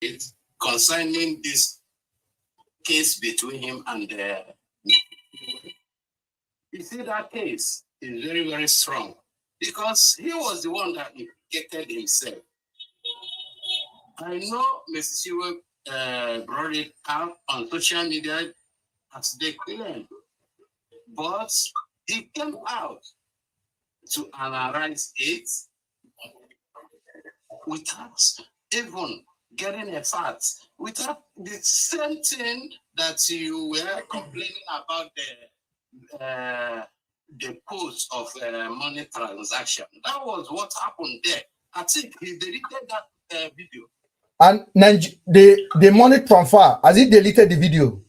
it concerning this case between him and you see that case is very, very strong because he was the one that implicated himself. I know Mr. Chiwe brought it out on social media as they claim, but he came out to analyze it without even getting a fact, without the same thing that you were complaining about the post of money transaction. That was what happened there. I think he deleted that video. And the money transfer, has he deleted the video?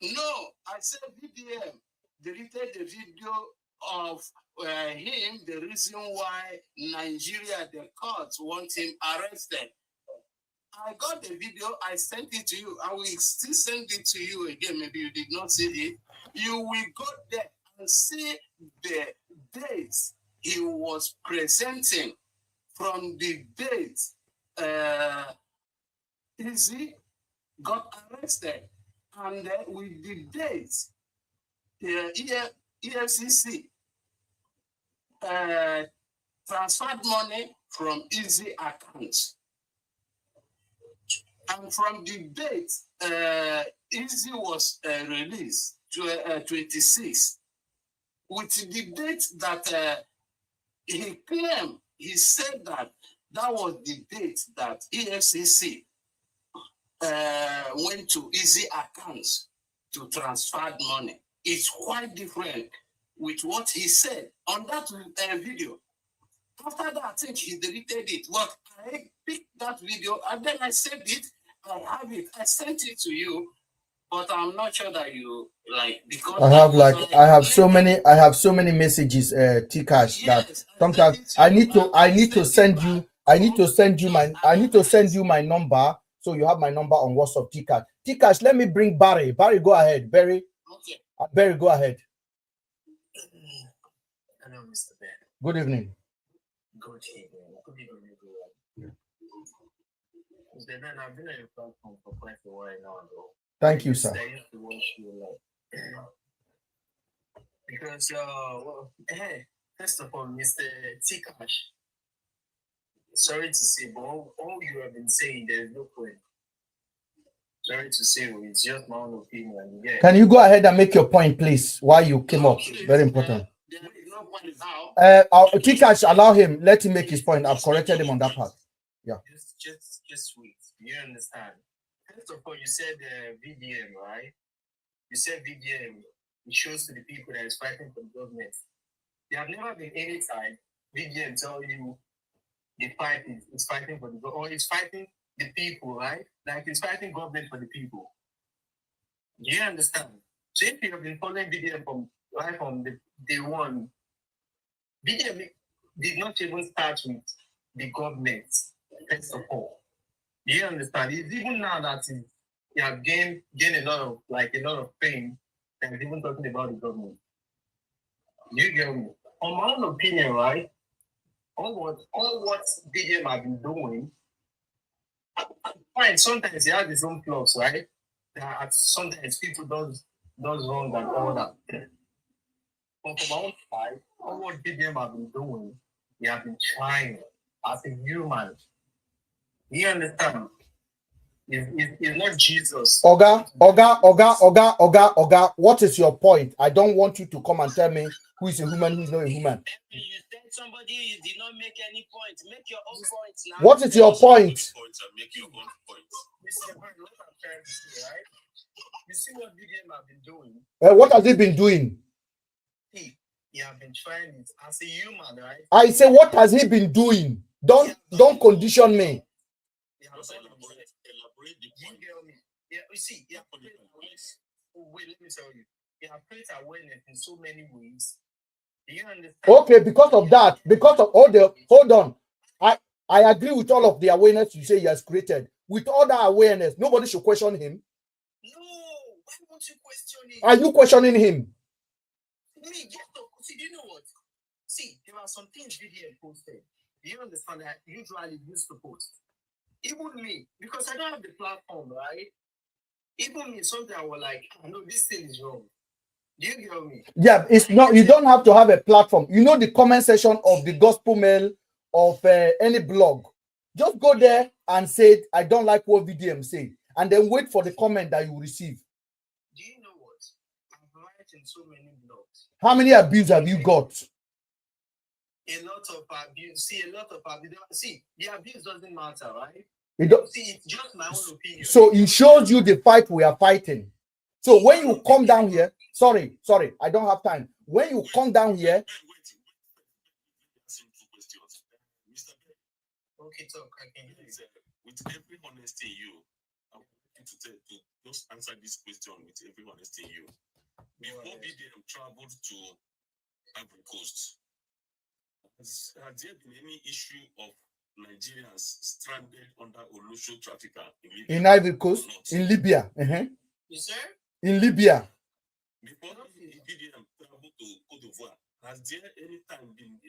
No, I said VDM deleted the video of him, the reason why Nigeria, the courts want him arrested. I got the video, I sent it to you. I will still send it to you again. Maybe you did not see it. You will go there and see the dates he was presenting from the date Izzy got arrested. And with the dates, the EFCC transferred money from Izzy accounts. And from the date Izzy was released to 26, with the date that he claimed, he said that was the date that EFCC went to Izzy accounts to transfer money. It's quite different with what he said on that video. After that, I think he deleted it. Well, I picked that video and then I saved it. I have it. I sent it to you, but I'm not sure that you like because I have so many messages, T-Cash, yes, that sometimes I need to send you my number. So you have my number on WhatsApp, T-Cash. T-Cash, let me bring Barry. Barry, go ahead. Barry. Okay. Barry, go ahead. Hello, MrBen. Good evening. Good evening. Good evening, everyone. MrBen, I've been on your platform for quite a while now, though. Thank you, sir. I used to watch you a lot. Because, hey, first of all, Mr. T-Cash, sorry to say, but all you have been saying, there's no point. Sorry to say, it's just my own opinion. Yeah. Can you go ahead and make your point, please? Why you came up? Very important. T-Cash, allow him. Let him make his point. I've corrected him on that part. Yeah. Just wait. You understand? First of all, you said VDM, right? You said VDM. It shows to the people that is fighting for the government. There have never been any time VDM tell you the fight is fighting for the government, or it's fighting the people, right? Like it's fighting government for the people. Do you understand? So if you have been following VDM from the day one, VDM did not even start with the government, first of all. Do you understand? It's even now that you have gained a lot of fame and even talking about the government. You get me? On my own opinion, right? All what VDM have been doing, fine, sometimes he has his own flaws, right? That sometimes people does wrong and all that. But from my own side, all what VDM have been doing, they have been trying as a human. You understand? It's not Jesus. Oga, what is your point? I don't want you to come and tell me who is a human, who is not a human. You said somebody you did not make any point. Make your own points now. What is your point? Make your own points. You see what VDM have been doing? What has he been doing? He have been trying it as a human, right? I say, what has he been doing? Don't condition me. Yeah, you see, wait, let me tell you. You have created awareness in so many ways. Do you understand? Okay, because of that, hold on. I agree with all of the awareness you say he has created. With all that awareness, nobody should question him. No, why won't you question him? Are you questioning him? See, do you know what? See, there are some things VDM posted. Do you understand that usually used to post? Even me, because I don't have the platform, right? Even me, something I was like, oh, no, this thing is wrong. Do you get me? Yeah, it's not. You don't have to have a platform. You know the comment section of the gospel mail of any blog. Just go there and say, I don't like what VDM say, and then wait for the comment that you receive. Do you know what? I've written so many blogs. How many abuse have you got? A lot of abuse. See, a lot of abuse. See, the abuse doesn't matter, right? See, it's just my own opinion. So it shows you the fight we are fighting. So when you come down here, sorry, I don't have time. When you come down here, okay, talk. I can hear you. With every honesty in you, I want you to just answer this question with every honesty in you. Before VDM traveled to Ivory Coast, has there been any issue of Nigerians stranded under Olusho trafficker in Ivory Coast, in Libya? Yes, sir? In Libya. Before VDM traveled to Cote d'Ivoire, has there any time been a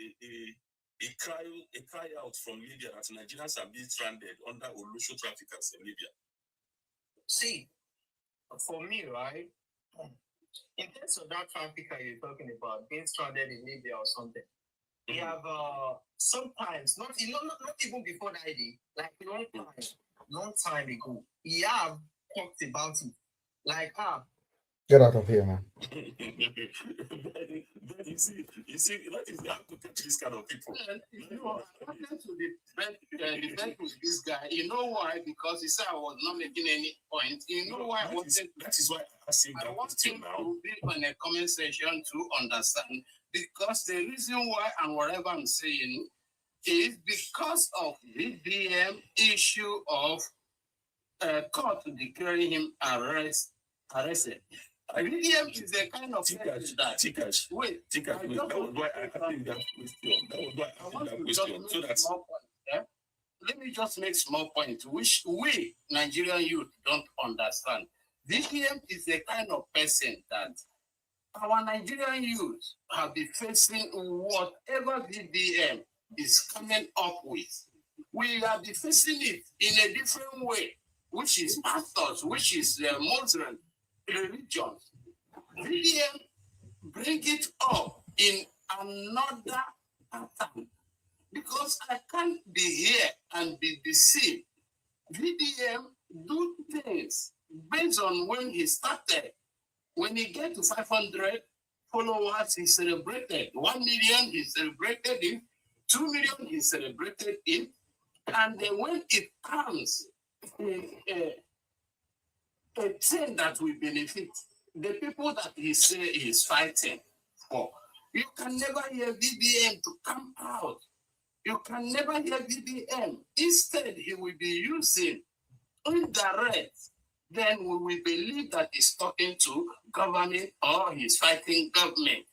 cry out from Libya that Nigerians are being stranded under Olusho traffickers in Libya? See, for me, right, in terms of that trafficker you're talking about, being stranded in Libya or something, we have sometimes, not even before that day, like long time ago, we have talked about it. Like, get out of here, man. You see, that is how to catch this kind of people. You know, according to the debate with this guy, you know why? Because he said I was not making any point. You know why? That is why I asked him that question now. To be on a comment section to understand. Because the reason why and whatever I'm saying is because of VDM issue of court declaring him arrested. VDM is the kind of Tikash. Wait. That was why I asked him that question. So that's let me just make small point, which we Nigerian youth don't understand. VDM is the kind of person that our Nigerian youth have been facing whatever VDM is coming up with. We have been facing it in a different way, which is pastors, which is Muslim religions. VDM bring it up in another pattern. Because I can't be here and be deceived. VDM do things based on when he started. When he get to 500 followers, he celebrated. 1 million, he celebrated it. 2 million, he celebrated it. And then when it comes, a thing that will benefit the people that he say he's fighting for, you can never hear VDM to come out. You can never hear VDM. Instead, he will be using indirect. Then we will believe that he's talking to government or he's fighting government.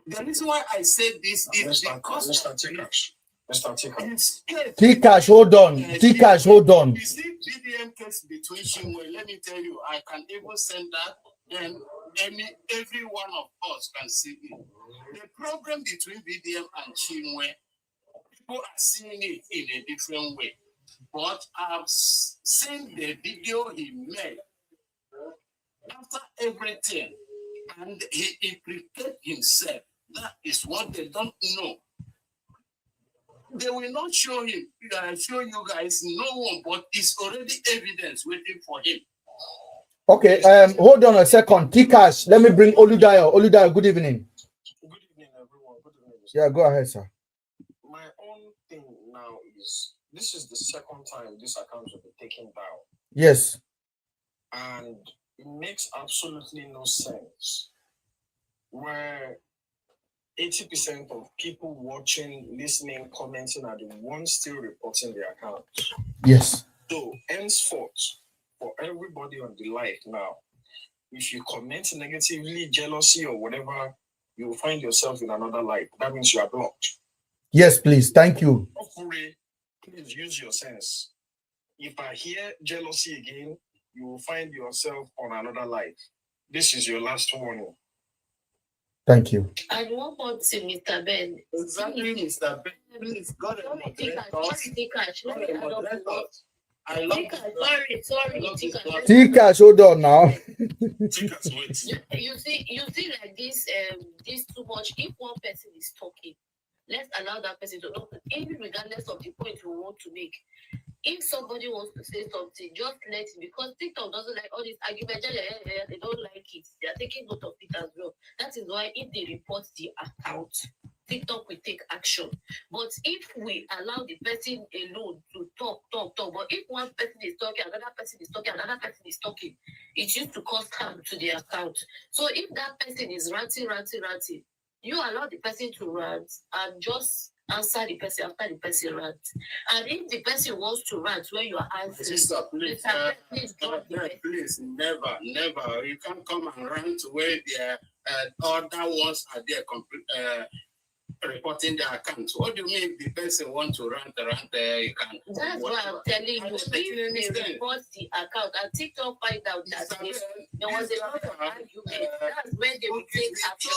The reason why I say this is because Tikash, hold on. Tikash, hold on. You see VDM case between Chinwe, let me tell you, I can even send that and every one of us can see it. The problem between VDM and Chinwe, people are seeing it in a different way. But I've seen the video he made after everything, and he implicated himself. That is what they don't know. They will not show him, show you guys, no one, but it's already evidence waiting for him. Okay, hold on a second. Tikash, let me bring Oludayo. Oludayo, good evening. Good evening, everyone. Good evening. Yeah, go ahead, sir. My own thing now is, this is the second time this account will be taken down. Yes. And it makes absolutely no sense where 80% of people watching, listening, commenting are the ones still reporting their account. Yes. So, henceforth, for everybody on the live now, if you comment negatively, jealousy, or whatever, you will find yourself in another life. That means you are blocked. Yes, please. Thank you. Hopefully, please use your sense. If I hear jealousy again, you will find yourself on another life. This is your last warning. Thank you. And one more thing, MrBen. Exactly, MrBen. Please, God, I love Tika, this sorry, Tika, hold on now. Tika's wait. you see like this this too much. If one person is talking, let's allow that person to talk, even regardless of the point we want to make. If somebody wants to say something, just let it, because TikTok doesn't like all this argument. They don't like it. They are taking note of it as well. That is why if they report the account, TikTok will take action. But if we allow the person alone to talk, but if one person is talking, another person is talking, another person is talking, it used to cause harm to the account. So if that person is ranting, you allow the person to rant and just answer the person after the person rants. And if the person wants to rant when you are answering, Sister, please, please, never. You can't come and rant where the other ones are there reporting the account. What do you mean the person wants to rant, you can? That's why I'm telling you, if they report the account and TikTok find out that there was a lot of argument, that's when they will take action.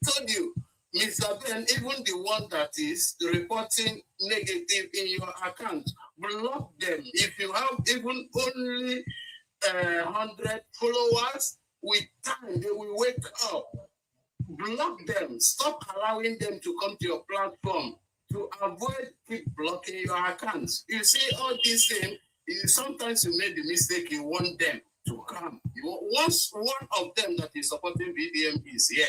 I told you, MrBen, even the one that is reporting negative in your account, block them. If you have even only 100 followers, with time they will wake up. Block them. Stop allowing them to come to your platform. To avoid keep blocking your accounts. You see all these things. Sometimes you make the mistake. You want them to come. Once one of them that is supporting VDM is here,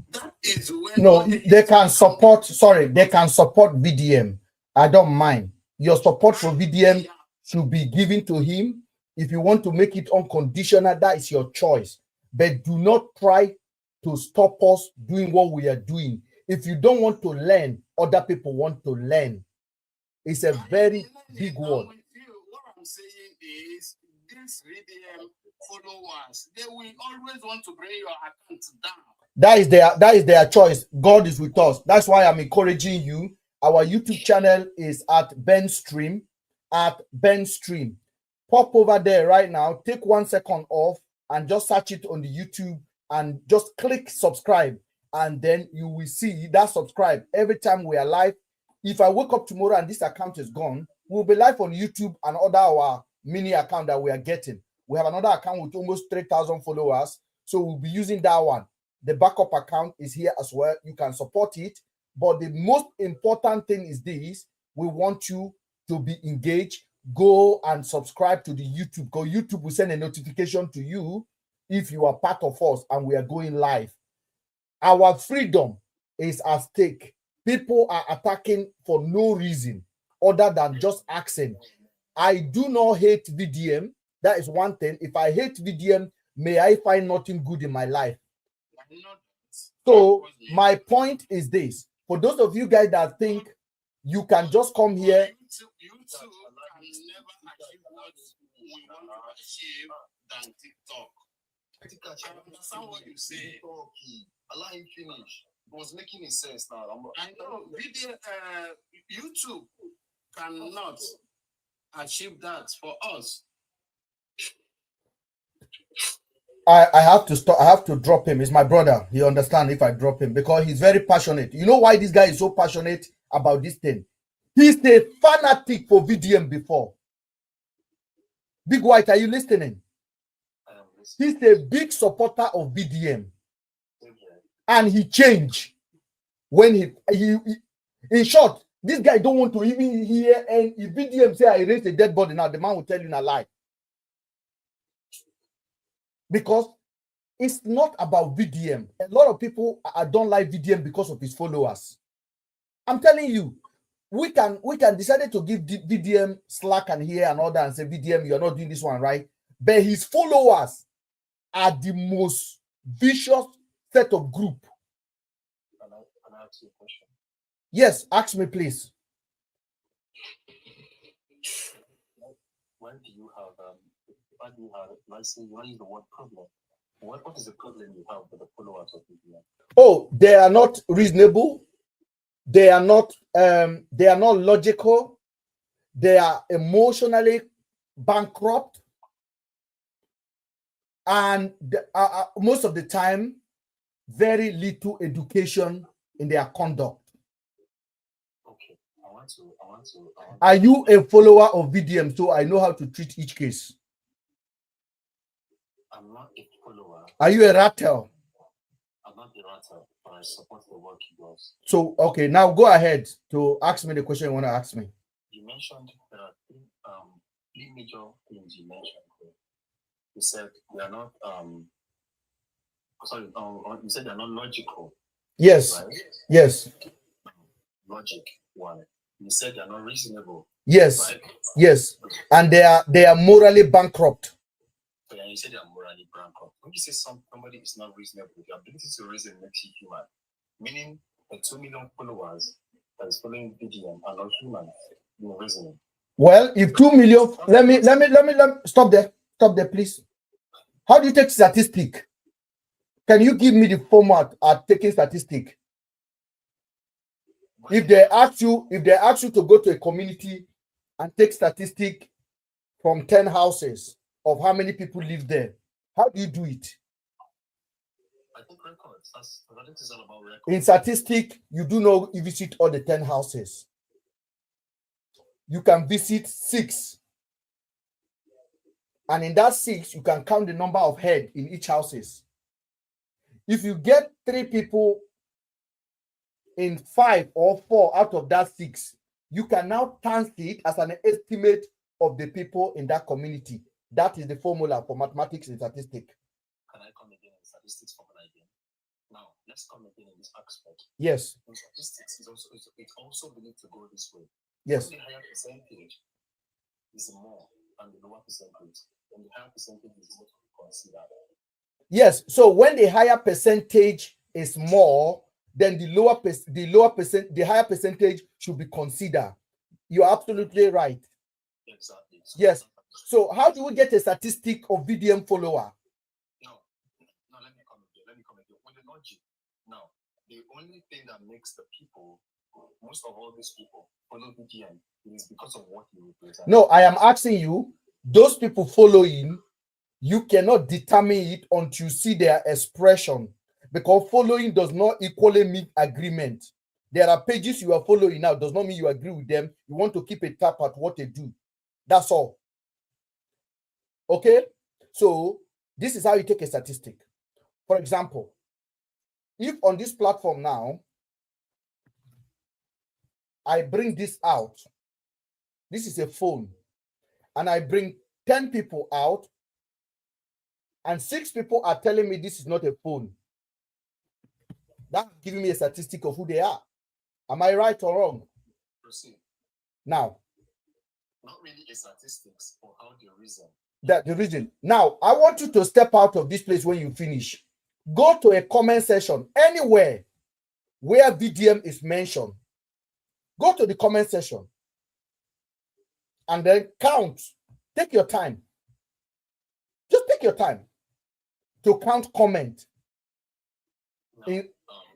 that is when. No, they can support. Sorry, they can support VDM. I don't mind. Your support for VDM should be given to him. If you want to make it unconditional, that is your choice. But do not try to stop us doing what we are doing. If you don't want to learn, other people want to learn. It's a very big word. What I'm saying is, these VDM followers, they will always want to bring your account down. That is their choice. God is with us. That's why I'm encouraging you. Our YouTube channel is at Ben Stream. Pop over there right now. Take 1 second off and just search it on the YouTube and just click subscribe. And then you will see that subscribe every time we are live. If I wake up tomorrow and this account is gone, we'll be live on YouTube and other our mini account that we are getting. We have another account with almost 3,000 followers. So we'll be using that one. The backup account is here as well. You can support it. But the most important thing is this. We want you to be engaged. Go and subscribe to the YouTube. Go YouTube will send a notification to you if you are part of us and we are going live. Our freedom is at stake. People are attacking for no reason other than just asking. I do not hate VDM. That is one thing. If I hate VDM, may I find nothing good in my life. So my point is this. For those of you guys that think you can just come here. You too can never achieve what we want to achieve than TikTok. I understand what you say. Allow him finish. It was making sense now. I know YouTube cannot achieve that for us. I have to stop. I have to drop him. He's my brother. He understands if I drop him because he's very passionate. You know why this guy is so passionate about this thing? He's a fanatic for VDM before. Big White, are you listening? He's a big supporter of VDM. And he changed when he in short, this guy don't want to even hear, and if VDM say I raised a dead body now, the man will tell you a lie. Because it's not about VDM. A lot of people don't like VDM because of his followers. I'm telling you, we can decide to give VDM slack and here and all that and say, VDM, you're not doing this one right. But his followers are the most vicious set of group. Can I ask you a question? Yes, ask me, please. When do you have let's say when is the word problem? What is the problem you have with the followers of VDM? Oh, they are not reasonable. They are not logical. They are emotionally bankrupt. And most of the time, very little education in their conduct. Okay, I want to. Are you a follower of VDM? So I know how to treat each case. I'm not a follower. Are you a rattle? I'm not a rattle, but I support the work he does. So, okay, now go ahead to ask me the question you want to ask me. You mentioned there are three major things you mentioned. You said they are not you said they're not logical. Yes. Right? Yes. Logic one. You said they're not reasonable. Yes. Right? Yes. And they are morally bankrupt. So, and you said they are morally bankrupt. When you say somebody is not reasonable, the ability to reason makes you human. Meaning the 2 million followers that is following VDM are not human in reasoning. Well, if 2 million, let me stop there. Stop there, please. How do you take statistic? Can you give me the format at taking statistic? If they ask you to go to a community and take statistic from 10 houses of how many people live there, how do you do it? I think records. Statistics is all about records. In statistic, you do not visit all the 10 houses. You can visit 6. And in that 6, you can count the number of head in each houses. If you get 3 people in 5 or 4 out of that 6, you can now turn it as an estimate of the people in that community. That is the formula for mathematics and statistics. Can I come again in statistics formula again? Now, let's come again in this aspect. Yes. In statistics, it's also believed to go this way. Yes. When the higher percentage is more than the lower percentage, then the higher percentage is what we consider. Yes. So when the higher percentage is more, then the higher percentage should be considered. You're absolutely right. Exactly. Yes. So how do we get a statistic of VDM follower? No, let me come again. With the logic, now, the only thing that makes the people, most of all these people, follow VDM is because of what you represent. No, I am asking you, those people following, you cannot determine it until you see their expression, because following does not equally mean agreement. There are pages you are following now, does not mean you agree with them. You want to keep a tap at what they do. That's all. Okay? So this is how you take a statistic. For example, if on this platform now, I bring this out, this is a phone, and I bring 10 people out, and 6 people are telling me this is not a phone, that's giving me a statistic of who they are. Am I right or wrong? Proceed. Now, not really a statistics for how they reason. That the reason. Now, I want you to step out of this place when you finish. Go to a comment section anywhere where VDM is mentioned. Go to the comment section and then count. Take your time. Just take your time to count comment.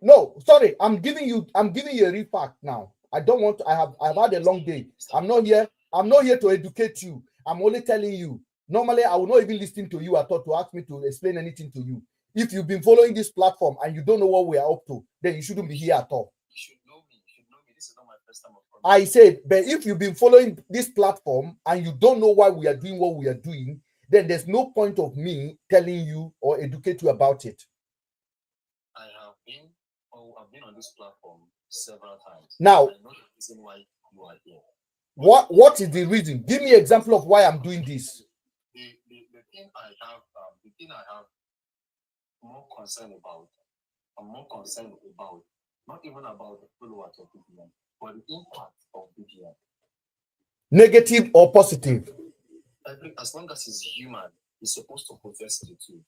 No, sorry, I'm giving you a real fact now. I don't want to, I've had a long day. I'm not here to educate you. I'm only telling you. Normally, I will not even listen to you at all to ask me to explain anything to you. If you've been following this platform and you don't know what we are up to, then you shouldn't be here at all. You should know me. This is not my first time of coming. I said, but if you've been following this platform and you don't know why we are doing what we are doing, then there's no point of me telling you or educate you about it. I've been on this platform several times. Now, I know the reason why you are here. What is the reason? Give me an example of why I'm doing this. The thing I have more concern about, not even about the followers of VDM, but the impact of VDM. Negative or positive? As long as he's human, he's supposed to possess the two.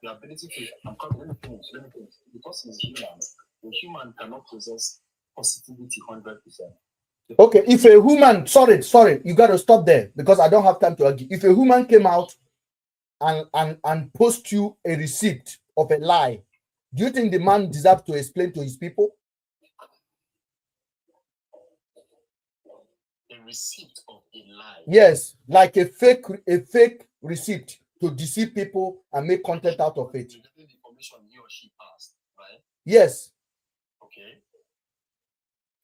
The ability to, let me finish. Because he's human, the human cannot possess positivity 100%. Okay, if a human, sorry, you got to stop there because I don't have time to argue. If a human came out and post you a receipt of a lie, do you think the man deserves to explain to his people? A receipt of a lie? Yes, like a fake receipt to deceive people and make content out of it. You getting the information he or she passed, right? Yes. Okay.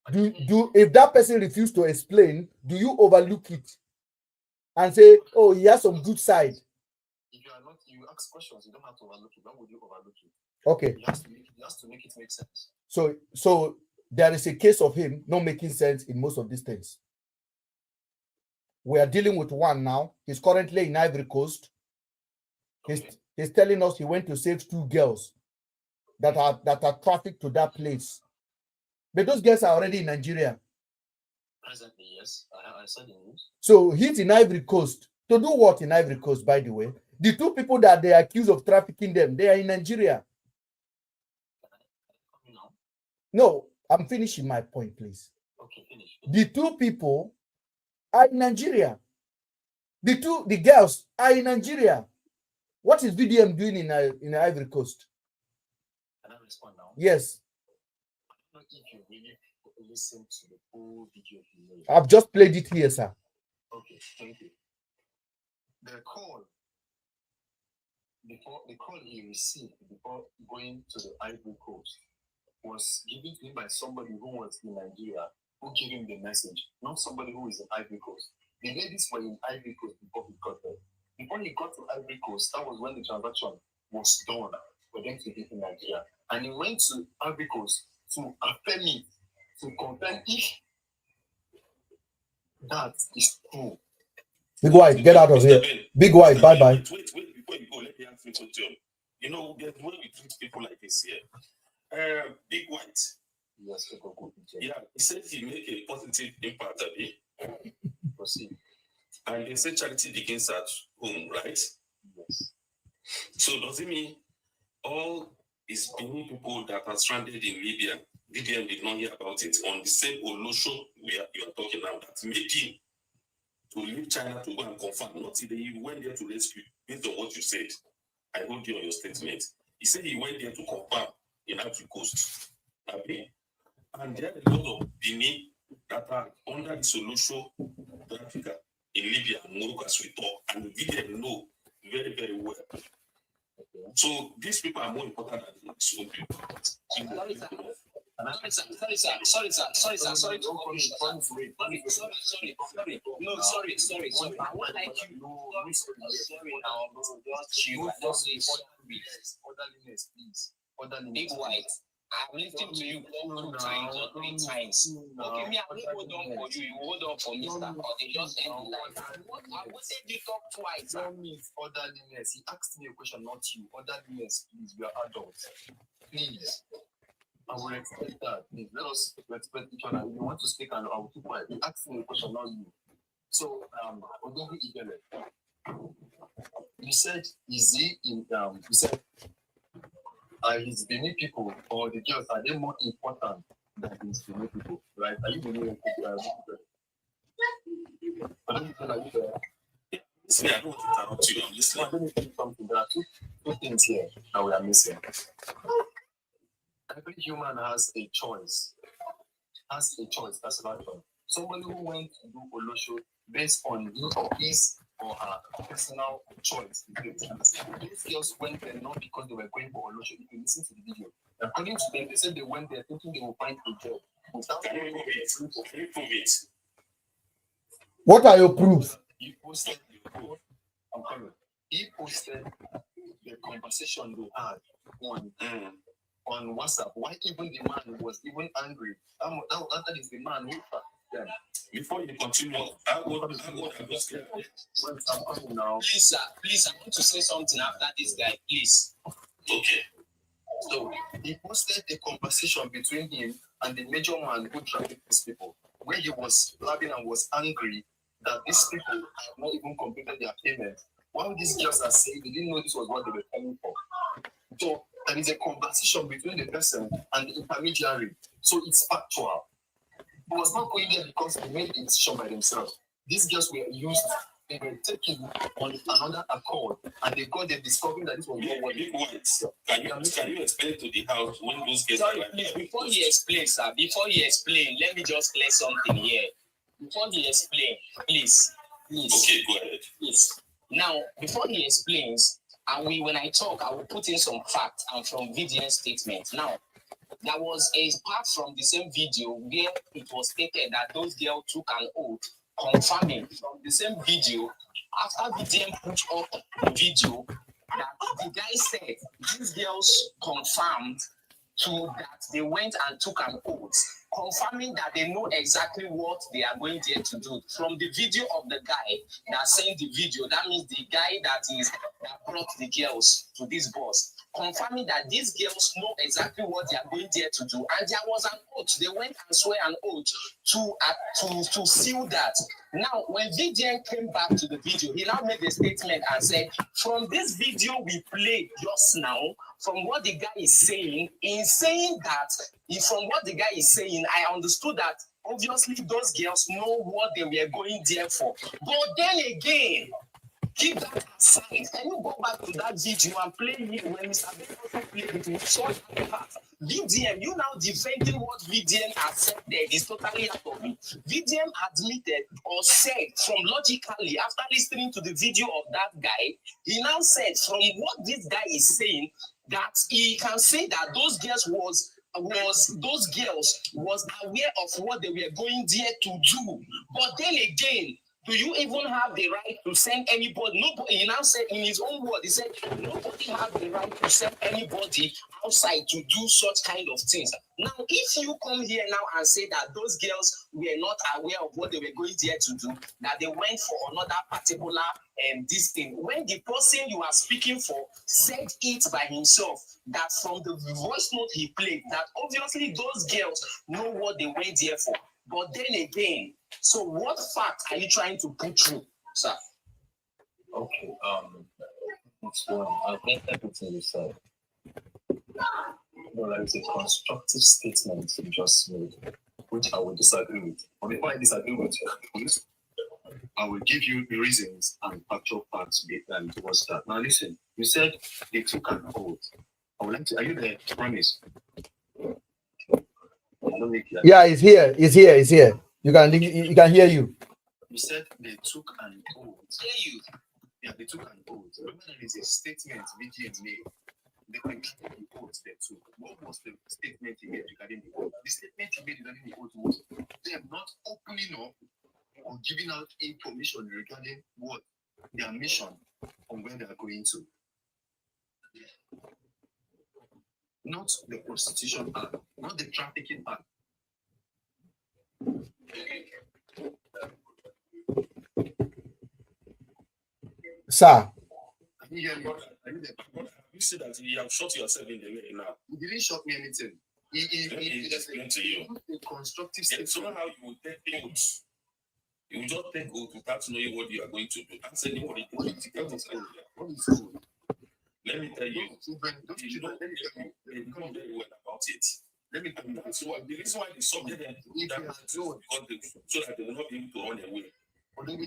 If that person refuse to explain, do you overlook it and say, oh, he has some good side? If you are not, you ask questions, you don't have to overlook it. Why would you overlook it? Okay. He has to make it make sense. So there is a case of him not making sense in most of these things. We are dealing with one now. He's currently in Ivory Coast. He's telling us he went to save 2 girls that are trafficked to that place. But those girls are already in Nigeria. Presently, yes. I saw the news. So he's in Ivory Coast. To do what in Ivory Coast, by the way? The 2 people that they accuse of trafficking them, they are in Nigeria. No, I'm finishing my point, please. Okay, finish. The 2 people are in Nigeria. The girls are in Nigeria. What is VDM doing in Ivory Coast? Can I respond now? Yes. I don't know if you really listen to the full video. I've just played it here, sir. Okay, thank you. The call he received before going to the Ivory Coast was given to him by somebody who was in Nigeria, who gave him the message, not somebody who is in Ivory Coast. The ladies were in Ivory Coast before he got there. Before he got to Ivory Coast, that was when the transaction was done for them to be in Nigeria. And he went to Ivory Coast to affirm it, to confirm if that is true. Big White, get out of here. Big White, bye-bye. Wait, before you go, let me ask you something. You know, there's when we treat people like this here. Big White. Yes, yeah, he said he made a positive impact, Abi. Proceed. And they say charity begins at home, right? Yes. So does it mean all is Benin people that are stranded in Libya, VDM did not hear about it on the same Olosho you are talking now, that made him to leave China to go and confirm, not that he went there to rescue, based on what you said. I hold you on your statement. He said he went there to confirm in Ivory Coast. Okay? And there are a lot of Benin that are under the Olosho Africa in Libya and Morocco as we talk, and the VDM know very, very well. So these people are more important than these own people. Sorry to sorry. No, sorry. I would like you. Sorry now, bro. Just you. Orderliness, please. Big White. I've listened to you 2 times or 3 times. Okay, me, I will hold on for you. You hold on for me, sir. Or they just end the line. I wanted you talk twice. Don't means orderliness. He asked me a question, not you. Orderliness, please. We are adults. Please. I will respect that. Please. Let us respect each other. If you want to speak, I will keep quiet. He asked me a question, not you. So, Odogu Igele, you said, is he in, you said, his Benin people or the girls, are they more important than his Benin people, right? Are you Benin people? See, I don't want to interrupt you. I'm listening. Let me tell you something. There are two things here that we are missing. Every human has a choice. That's about choice. Somebody who went to do Olosho based on his or her personal choice. Those girls went there not because they were going for Olosho. If you listen to the video, according to them, they said they went there thinking they will find a job. Can you prove it? What are your proofs? He posted the conversation they had on WhatsApp. Why even the man was even angry? That is the man who them. Before you continue, I go now. Please, I want to say something after this guy, please. Okay. So he posted a conversation between him and the major man who trafficked these people, where he was blabbing and was angry that these people have not even completed their payment. While these girls are saying they didn't know this was what they were coming for. So there is a conversation between the person and the intermediary. So it's factual. He was not going there because they made the decision by themselves. These girls were used, they were taken on another accord, and they discovered that this was not what they wanted. Can you explain to the house when those girls Sorry, please, before he explains, sir, let me just clear something here. Before he explains, please. Okay, go ahead. Please. Now, before he explains, when I talk, I will put in some facts and from VDM statement. Now, there was a part from the same video where it was stated that those girls took an oath confirming from the same video. After VDM put up the video, that the guy said these girls confirmed to that they went and took an oath, confirming that they know exactly what they are going there to do. From the video of the guy that sent the video, that means the guy that brought the girls to this bus, confirming that these girls know exactly what they are going there to do. And there was an oath. They went and swear an oath to seal that. Now, when VDM came back to the video, he now made a statement and said, from this video we played just now, from what the guy is saying, in saying that, from what the guy is saying, I understood that obviously those girls know what they were going there for. But then again, keep that aside. Can you go back to that video and play it when MrBen also played it with such part? VDM, you now defending what VDM accepted is totally out of it. VDM admitted or said from logically, after listening to the video of that guy, he now said from what this guy is saying, that he can say that those girls was aware of what they were going there to do. But then again, do you even have the right to send anybody? Nobody. He now said in his own word, he said nobody has the right to send anybody outside to do such kind of things. Now, if you come here now and say that those girls were not aware of what they were going there to do, that they went for another particular this thing, when the person you are speaking for said it by himself, that from the voice note he played, that obviously those girls know what they went there for. But then again, so what fact are you trying to put through, sir? Okay, I think everything you said. Well, there is a constructive statement you just made, which I will disagree with. But before I disagree with you, I will give you the reasons and factual facts towards that. Now listen, you said they took an oath. I would like to, are you there? Promise. Yeah, he's here. He's here. You can hear you. You said they took an oath. Yeah, they took an oath. Remember, there is a statement VDM made. The oath they took. What was the statement he made regarding the oath? The statement he made regarding the oath was they are not opening up or giving out information regarding what their mission and where they are going to. Not the prostitution act, not the trafficking act. Sir. Can you hear me? You see that you have shot yourself in the leg now. He didn't shot me anything. He explained to you. A constructive statement. So how you will take oaths. You will just take oath without knowing what you are going to do. That's anybody. What is oath? Let me tell you. You know very well about it. Let me tell you. That's why the reason why they subject them to that is because so that they will not be able to run away from that.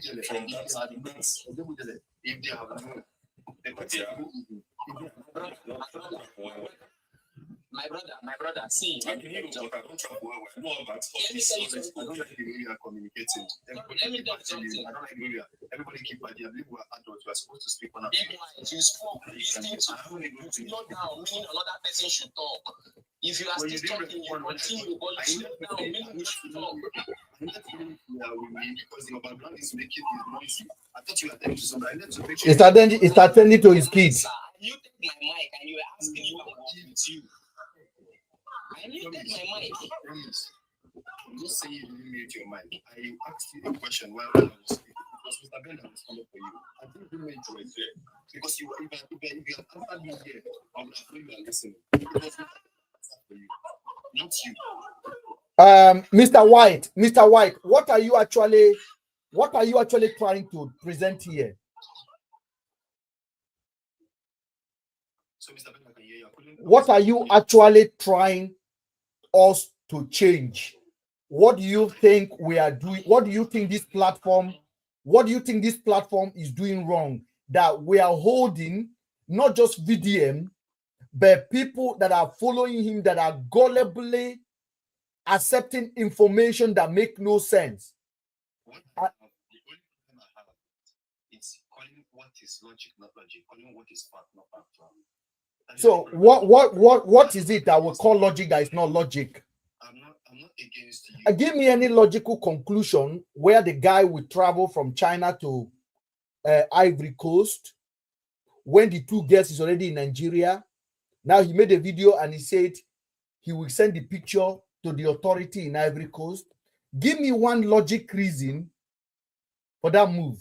If they have known, my brother, see. I can hear you, but I don't travel well. I know about Let me tell you something. I don't like the way we are communicating. Let me tell you something. I don't like the way everybody keep idea. I believe we are adults. We are supposed to speak on our. Big line, you spoke. Listening to you, slow down, meaning another person should talk. If you are still talking, you continue, but you slow down, meaning we should talk. I'm not feeling with me because your background is making it noisy. I thought you were attending to somebody. I need to make sure. It's attending to his kids. You take my mic and you were asking you what with you. And you take my mic. Promise. I'm not saying you didn't mute your mic. I asked you a question while I was speaking. Because MrBen responded for you. I didn't make you right there. Because if you had answered me here, I would have known you are listening. It was for you, not you. Mr. White, what are you actually trying to present here? So, MrBen, I can hear you. What are you actually trying us to change? What do you think we are doing? What do you think this platform is doing wrong? That we are holding not just VDM, but people that are following him that are gullibly accepting information that make no sense. The only problem I have is calling what is logic, not logic, calling what is fact, not factual. So what is it that we call logic that is not logic? I'm not against you. Give me any logical conclusion where the guy would travel from China to Ivory Coast when the two girls is already in Nigeria. Now he made a video and he said he will send the picture to the authority in Ivory Coast. Give me one logic reason for that move.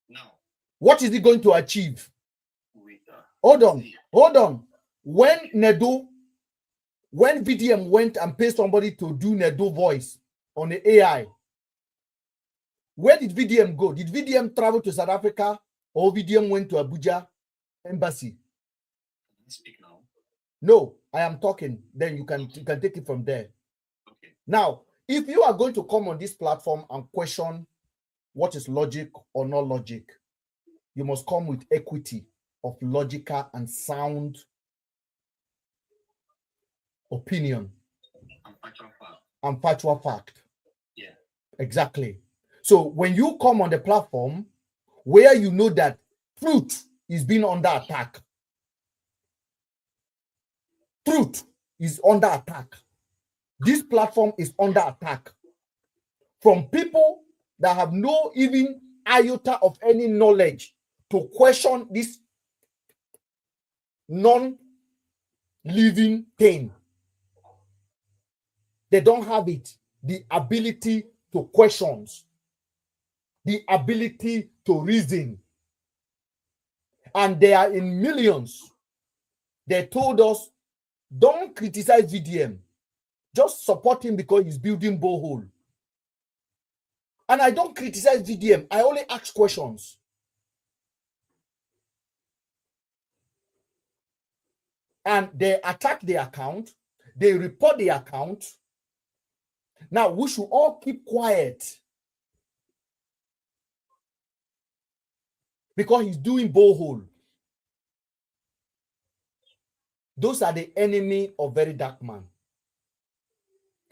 Now, what is he going to achieve? Hold on. When VDM went and paid somebody to do Nedo voice on the AI, where did VDM go? Did VDM travel to South Africa or VDM went to Abuja embassy? Can I speak now? No, I am talking. Then you can take it from there. Okay. Now, if you are going to come on this platform and question what is logic or not logic, you must come with equity of logical and sound opinion And factual fact. Yeah, Yeah. exactly. So when you come on the platform where you know that truth is being under attack, truth is under attack. This platform is under attack from people that have no even iota of any knowledge to question this non-living thing. They don't have it, the ability to question, the ability to reason. And they are in millions. They told us, don't criticize VDM. Just support him because he's building borehole. And I don't criticize VDM. I only ask questions. And they attack the account. They report the account. Now, we should all keep quiet because he's doing borehole. Those are the enemy of very dark man.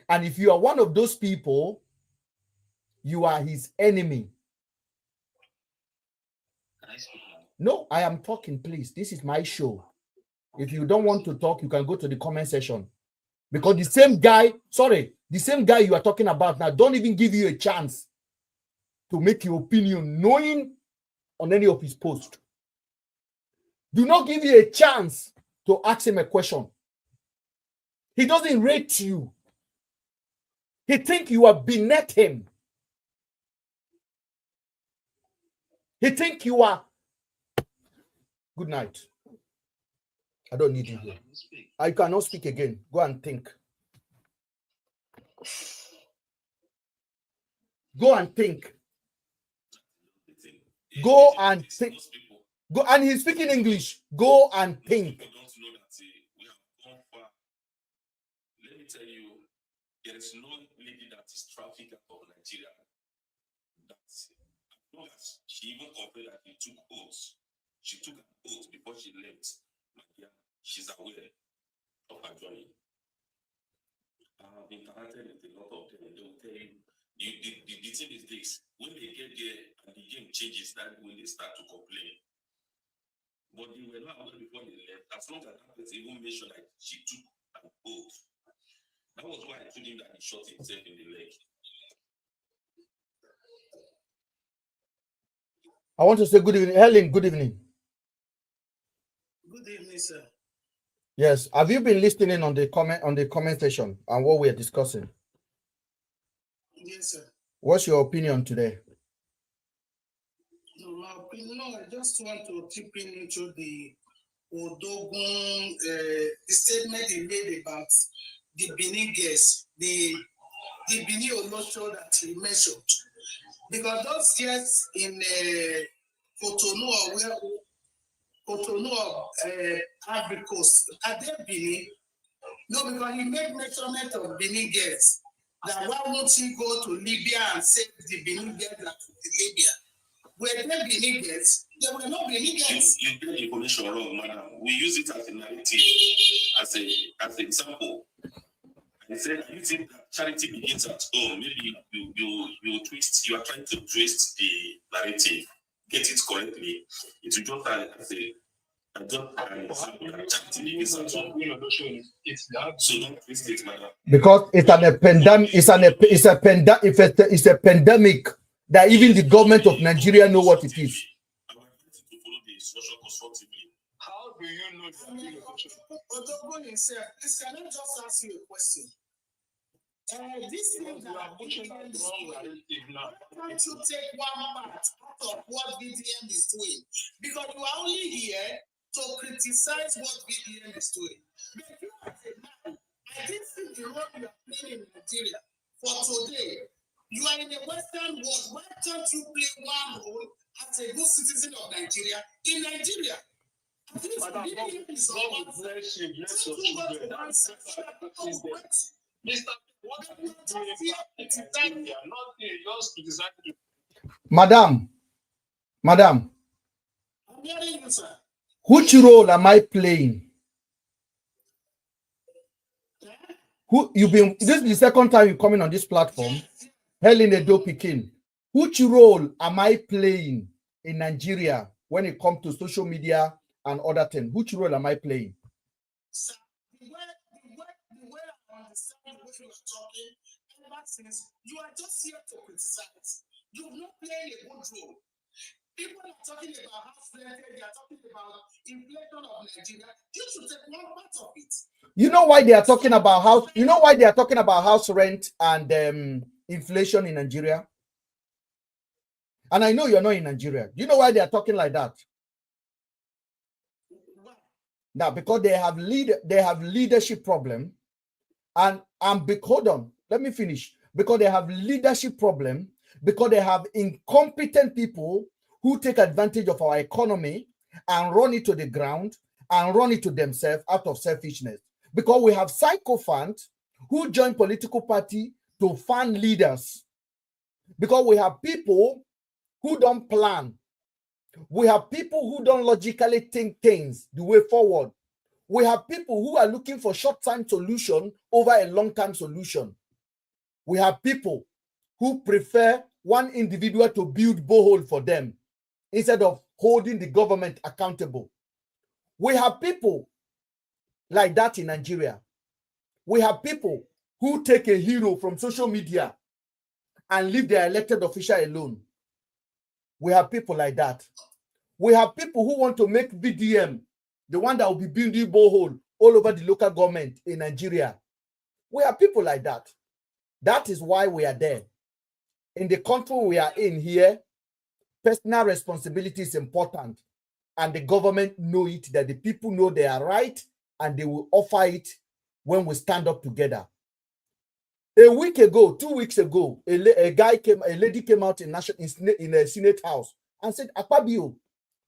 And if you are one of those people, you are his enemy. Can I speak now? No, I am talking, please. This is my show. If you don't want to talk, you can go to the comment section. Because the same guy you are talking about now don't even give you a chance to make your opinion knowing on any of his posts. Do not give you a chance to ask him a question. He doesn't rate you. He thinks you are beneath him. He thinks you are. Good night. I don't need you here. I cannot speak again. Go and think. Go and think. Go and think. Go, and he's speaking English. Go and think. People don't know that we have gone far. Let me tell you, there is no lady that is trafficked out of Nigeria. As long as she even confessed that she took oaths. She took an oath before she left. She's aware of her journey. I have interacted with a lot of them. They will tell you, the thing is this: when they get there and the game changes, that's when they start to complain. But they were not aware before they left. As long as that person even mentioned that she took an oath, that was why I told him that he shot himself in the leg. I want to say good evening. Helen, good evening. Good evening, sir. Yes. Have you been listening on the comment section and what we are discussing? Yes, sir. What's your opinion today? No, my opinion, I just want to chip in into the Odogun the statement he made about the Benin guests, the Benin Olosho that he mentioned. Because those guests in Cotonou of Ivory Coast, are they Benin? No, because he made measurement of Benin guests. That why won't he go to Libya and save the Benin guests that in Libya? Were they Benin guests? They were not Benin guests. You get the information wrong, madam. We use it as a narrative, as an example. I said, you think that charity begins at home? Maybe you twist. You are trying to twist the narrative, get it correctly. It will just as a I don't so don't twist it, madam. Because it's a pandemic, it's a pandemic that even the government of Nigeria know what it is. How do you know Odogo himself, please can I just ask you a question? This thing that are pushing that wrong narrative now? why don't you take one part out of what VDM is doing? Because you are only here to criticize what VDM is doing. But you as a man, I didn't see the role you are playing in Nigeria. For today, you are in the Western world. Why can't you play one role as a good citizen of Nigeria in Nigeria? Madam, God bless you, bless your children. That's Mr. What are you doing in Nigeria? Nothing, just criticizing. Madam, I'm hearing you, sir. which role am I playing? Who you've been? This is the second time you're coming on this platform. Helen Edo Pikin. Which role am I playing in Nigeria when it comes to social media and other things? Which role am I playing? Sir, the way I understand what you are talking, ever since you are just here to criticize. You've not played a good role. People are talking about house rent, they are talking about inflation of Nigeria. You should take one part of it. You know why they are talking about house? You know why they are talking about house rent and inflation in Nigeria? And I know you're not in Nigeria. You know why they are talking like that? Now, because they have leadership problem, and hold on, let me finish. Because they have leadership problem, because they have incompetent people who take advantage of our economy and run it to the ground and run it to themselves out of selfishness. Because we have sycophants who join political party to fund leaders. Because we have people who don't plan. We have people who don't logically think things the way forward. We have people who are looking for short-term solution over a long-term solution. We have people who prefer one individual to build borehole for them instead of holding the government accountable. We have people like that in Nigeria. We have people who take a hero from social media and leave their elected official alone. We have people like that. We have people who want to make VDM the one that will be building borehole all over the local government in Nigeria. We have people like that. That is why we are there. In the country we are in here, personal responsibility is important. And the government know it, that the people know they are right, and they will offer it when we stand up together. A week ago, 2 weeks ago, a lady came out in a Senate house and said, Akpabio,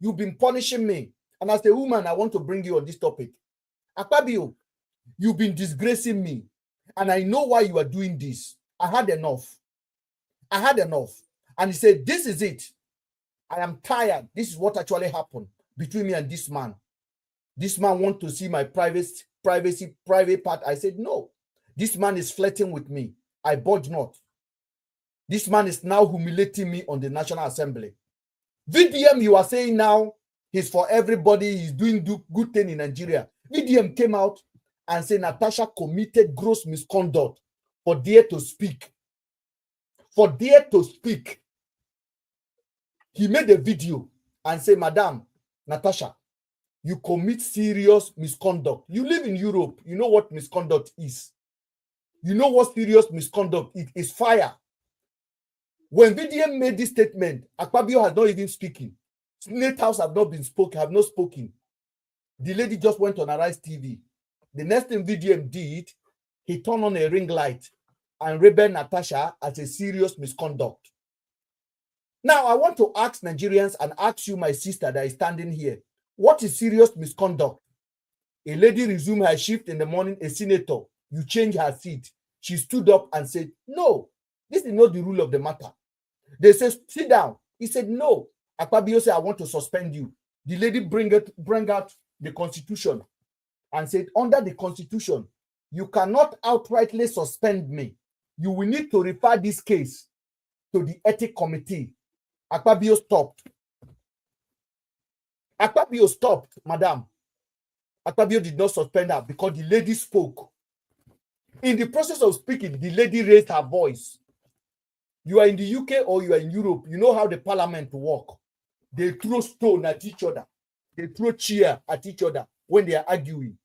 you've been punishing me. And as a woman, I want to bring you on this topic. Akpabio, you've been disgracing me. And I know why you are doing this. I had enough. I had enough. And he said, this is it. I am tired. This is what actually happened between me and this man. This man wants to see my private part. I said, no. This man is flirting with me. I budge not. This man is now humiliating me on the National Assembly. VDM, you are saying now, he's for everybody. He's doing good thing in Nigeria. VDM came out and said Natasha committed gross misconduct for dare to speak. For dare to speak. He made a video and said, Madam Natasha, you commit serious misconduct. You live in Europe. You know what misconduct is. You know what serious misconduct is. Fire. When VDM made this statement, Akpabio has not even speaking. Senate House have not spoken. The lady just went on Arise TV. The next thing VDM did, he turned on a ring light and rebel Natasha as a serious misconduct. Now, I want to ask Nigerians and ask you, my sister that is standing here, what is serious misconduct? A lady resumed her shift in the morning, a senator, you change her seat. She stood up and said, no, this is not the rule of the matter. They said, sit down. He said, no. Akpabio said, I want to suspend you. The lady bring out the constitution and said, under the constitution, you cannot outrightly suspend me. You will need to refer this case to the ethics committee. Akpabio stopped. Akpabio stopped, madam. Akpabio did not suspend her because the lady spoke. In the process of speaking, the lady raised her voice. You are in the UK or you are in Europe, you know how the parliament work. They throw stone at each other. They throw chair at each other when they are arguing.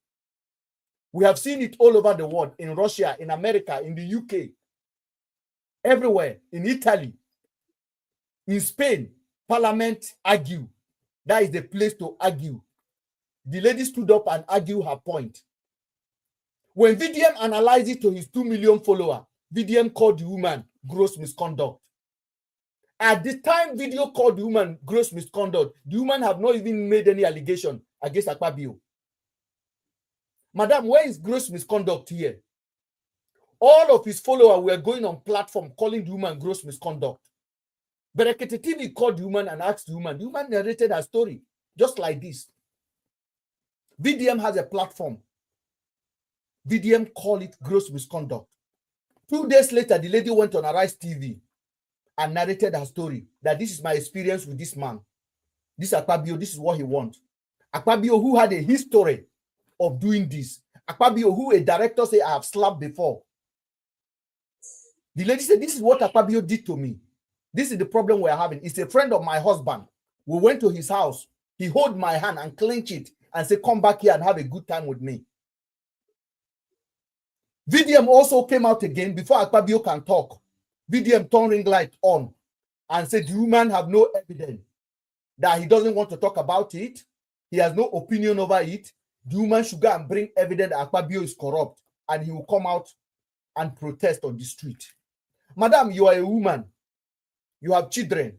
We have seen it all over the world, in Russia, in America, in the UK, everywhere, in Italy, in Spain, parliament argue. That is the place to argue. The lady stood up and argued her point. When VDM analyzed it to his 2 million followers, VDM called the woman gross misconduct. At the time video called the woman gross misconduct, the woman have not even made any allegation against Akpabio. Madam, where is gross misconduct here? All of his followers were going on platform calling the woman gross misconduct. Berekete TV called the woman and asked the woman narrated her story, just like this. VDM has a platform. VDM called it gross misconduct. 2 days later, the lady went on Arise TV and narrated her story, that this is my experience with this man. This Akpabio, this is what he wants. Akpabio, who had a history of doing this. Akpabio, who a director say I have slapped before. The lady said, this is what Akpabio did to me. This is the problem we're having. It's a friend of my husband. We went to his house. He held my hand and clenched it and said, come back here and have a good time with me. VDM also came out again before Akpabio can talk. VDM turned ring light on and said, the woman have no evidence, that he doesn't want to talk about it. He has no opinion over it. The woman should go and bring evidence that Akpabio is corrupt, and he will come out and protest on the street. Madam, you are a woman. You have children.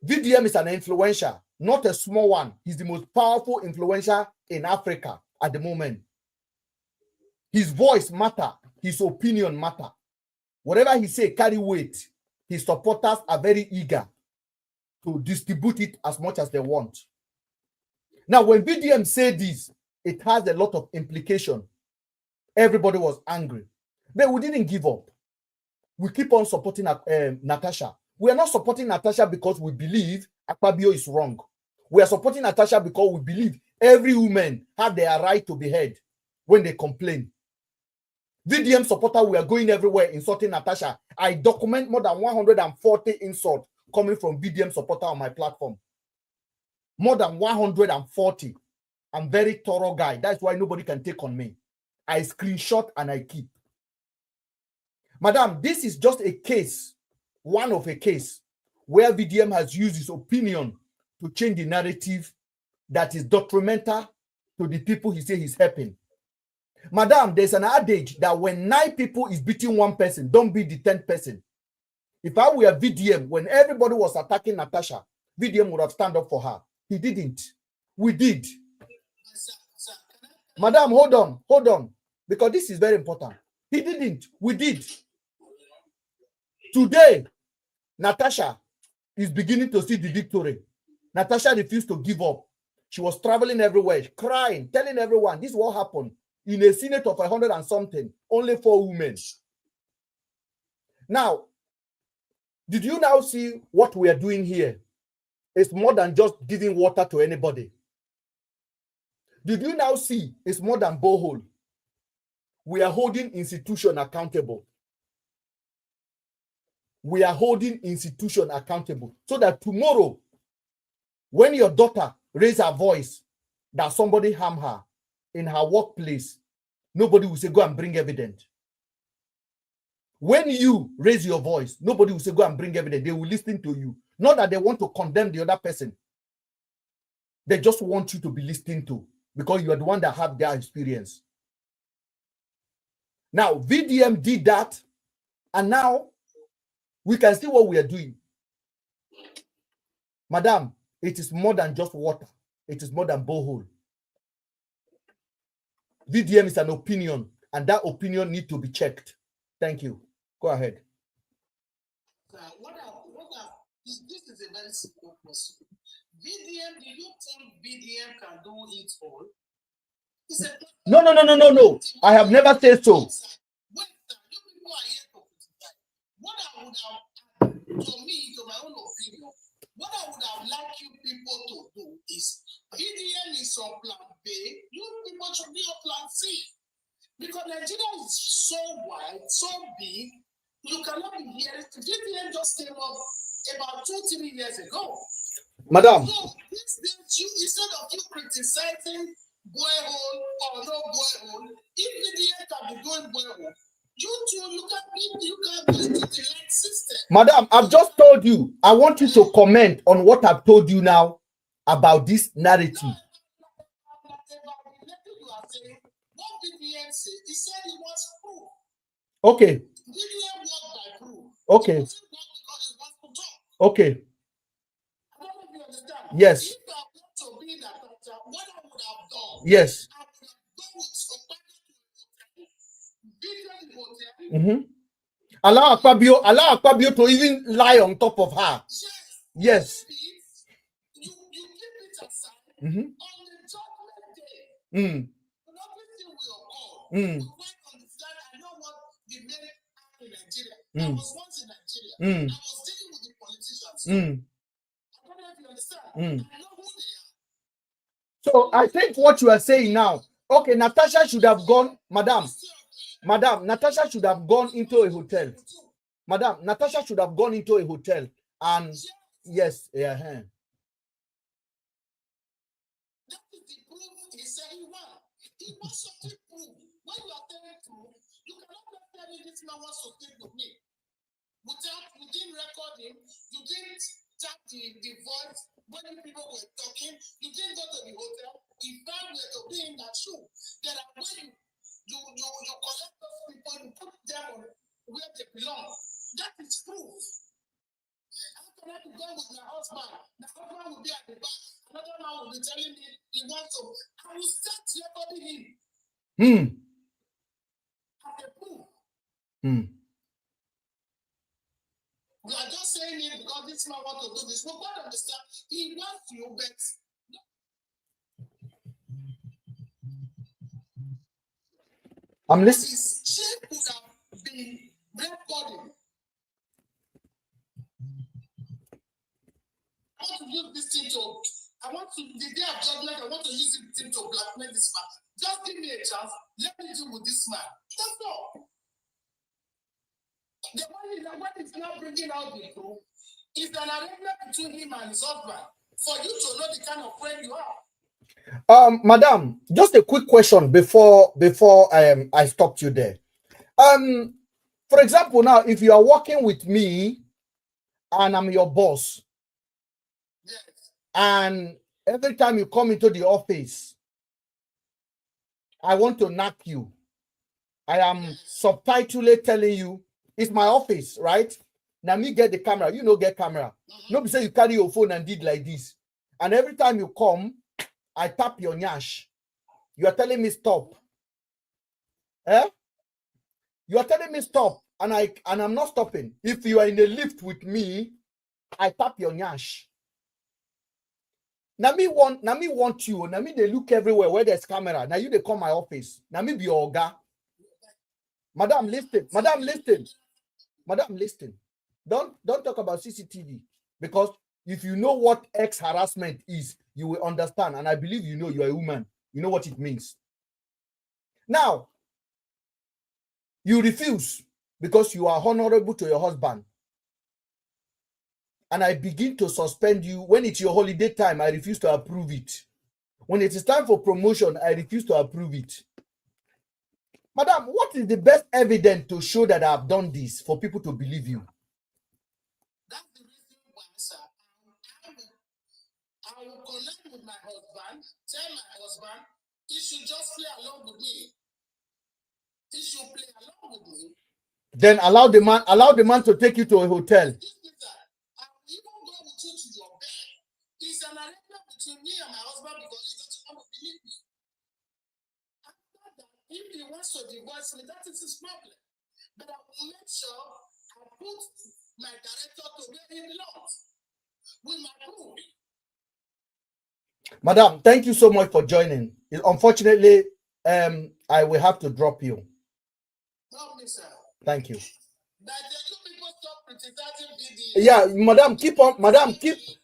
VDM is an influencer, not a small one. He's the most powerful influencer in Africa at the moment. His voice matter. His opinion matter. Whatever he say carry weight. His supporters are very eager to distribute it as much as they want. Now, when VDM said this, it has a lot of implication. Everybody was angry. But we didn't give up. We keep on supporting Natasha. We are not supporting Natasha because we believe Akpabio is wrong. We are supporting Natasha because we believe every woman have their right to be heard when they complain. VDM supporter, we are going everywhere insulting Natasha. I document more than 140 insults coming from VDM supporter on my platform. More than 140. I'm very thorough guy. That's why nobody can take on me. I screenshot and I keep. Madam, this is just a case, one of a case, where VDM has used his opinion to change the narrative that is detrimental to the people he says he's helping. Madam, there's an adage that when 9 people is beating 1 person, don't beat the 10th person. If I were VDM, when everybody was attacking Natasha, VDM would have stand up for her. He didn't. We did. Madam, hold on, because this is very important. He didn't. We did. Today, Natasha is beginning to see the victory. Natasha refused to give up. She was traveling everywhere, crying, telling everyone, this is what happened. In a Senate of 100 and something, only 4 women. Now, did you now see what we are doing here? It's more than just giving water to anybody. Did you now see it's more than borehole? We are holding institution accountable. We are holding institution accountable so that tomorrow, when your daughter raises her voice that somebody harmed her in her workplace, nobody will say, go and bring evidence. When you raise your voice, nobody will say, go and bring evidence. They will listen to you. Not that they want to condemn the other person. They just want you to be listened to because you are the one that have their experience. Now, VDM did that, and now we can see what we are doing. Madam, it is more than just water. It is more than borehole. VDM is an opinion, and that opinion needs to be checked. Thank you. Go ahead. This is a very simple question. VDM, do you think VDM can do it all? No. I have never said so. Wait, you people are here to criticize. What I would have, to me, to my own opinion, What I would have liked you people to do is VDM is on plan B, you people should be on plan C. Because Nigeria is so wide, so big, you cannot be here. VDM just came up about 2-3 years ago. Madam. So these days, instead of you criticizing borehole or no borehole, if VDM can be doing borehole, you can do it in the right system. Madam, I've just told you. I want you to comment on what I've told you now about this narrative. What VDM said, he said he wants proof. Okay. VDM worked by proof. Okay. Because he wants to talk. Okay. I don't know if you understand. Yes. If I want to be in that culture, what I would have done, Yes. I would have gone with somebody to hotel. Allow Akpabio to even lie on top of her. Yes. You keep it aside. Mm-hmm. On the judgment day, everything will occur. We quite understand. I know what the men are in Nigeria. I was once in Nigeria. I was dealing with the politicians. I don't know if you understand. I know who they are. So I think what you are saying now, okay, Natasha should have gone, Madam, Natasha should have gone into a hotel. Madam, Natasha should have gone into a hotel and yes, yeah. That is the proof he said he wants. He wants something proof. When you are telling proof, you cannot tell me this man wants to take with me. You didn't record him, you didn't tap the voice when people were talking, you didn't go to the hotel. If that were to be in that shoe, then when you collect those people, you put them on where they belong. That is proof. How can I be going with my husband? My husband will be at the back. Another man will be telling me he wants to. I will start recording him. As a proof. We are just saying it because this man wants to do this. We can't understand. He wants you, but I'm listening. his chief could have been recording. I want to use this thing the day of judgment, I want to use this thing to blackmail this man. Just give me a chance. Let me deal with this man. That's all. The one is now bringing out the proof is an arrangement between him and his husband for you to know the kind of friend you are. Madam, just a quick question before I stopped you there. For example, now if you are working with me and I'm your boss, Yes. and every time you come into the office, I want to knock you. I am subtitling telling you it's my office, right? Now me get the camera, you know get camera. Nobody say you carry your phone and did like this. And every time you come, I tap your nyash. You are telling me stop. You are telling me stop, and I'm not stopping. If you are in a lift with me, I tap your nyash. Now me want you. Now me they look everywhere where there's camera. Now you they come my office. Now me be your guy. Madam, listen. Madam, listen. Madam, listen. Don't talk about CCTV, because if you know what X harassment is, you will understand. And I believe you know, you are a woman. You know what it means. Now, you refuse because you are honorable to your husband. And I begin to suspend you. When it's your holiday time, I refuse to approve it. When it is time for promotion, I refuse to approve it. Madam, what is the best evidence to show that I have done this for people to believe you? That's the reason why, sir. I will connect with my husband, tell my husband he should just play along with me. He should play along with me. Then allow the man to take you to a hotel. I will even go with you to your bed. It's an arrangement between me and my husband because he doesn't want to believe me. After that, if he wants to divorce me, that is his problem. But I will make sure I put my director to where he belongs with my proof. Madam, thank you so much for joining. Unfortunately, I will have to drop you. Help me, sir. Thank you. That people stop criticizing VDM. Yeah,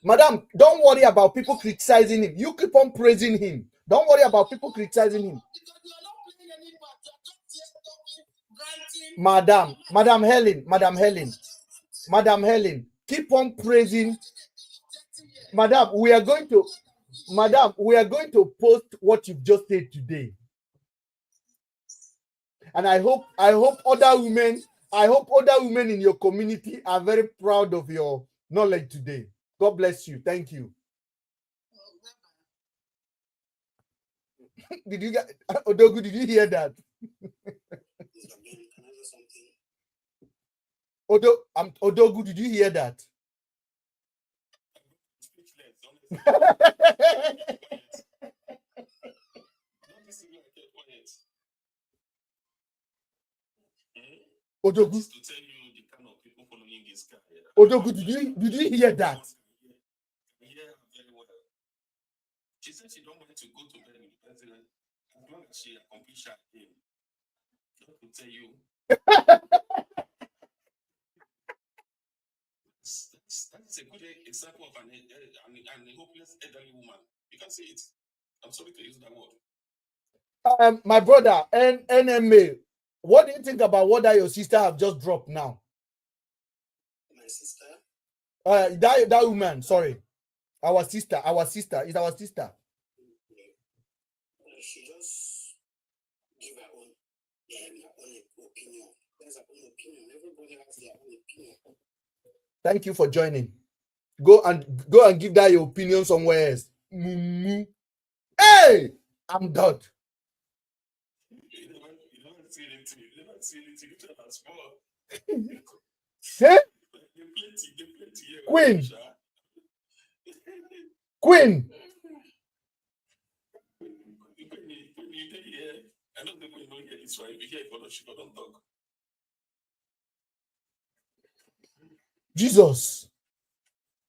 madam, don't worry about people criticizing him. You keep on praising him. Don't worry about people criticizing him. Because you are not playing any part. You are just here talking, granting. Madam Helen, keep on praising. Madam, we are going to post what you've just said today. And I hope other women in your community are very proud of your knowledge today. God bless you. Thank you. Did you get Odogu? Did you hear that? Odogu, did you hear that? Odogu, did you hear that? Yeah, very well. She said she don't want to go to bed with the president as long as she accomplishes her aim. That will tell you. That's a good example of an hopeless elderly woman. You can see it. I'm sorry to use that word. My brother, NMA, what do you think about what that your sister have just dropped now? My sister? That woman, sorry. Our sister is our sister. She just give her own opinion. There's her own opinion. Everybody has their own opinion. Thank you for joining. Go and give that your opinion somewhere else. Hey, I'm done. You never see anything. Hey? Queen. I don't think we know here this right. We hear for she don't talk. Jesus,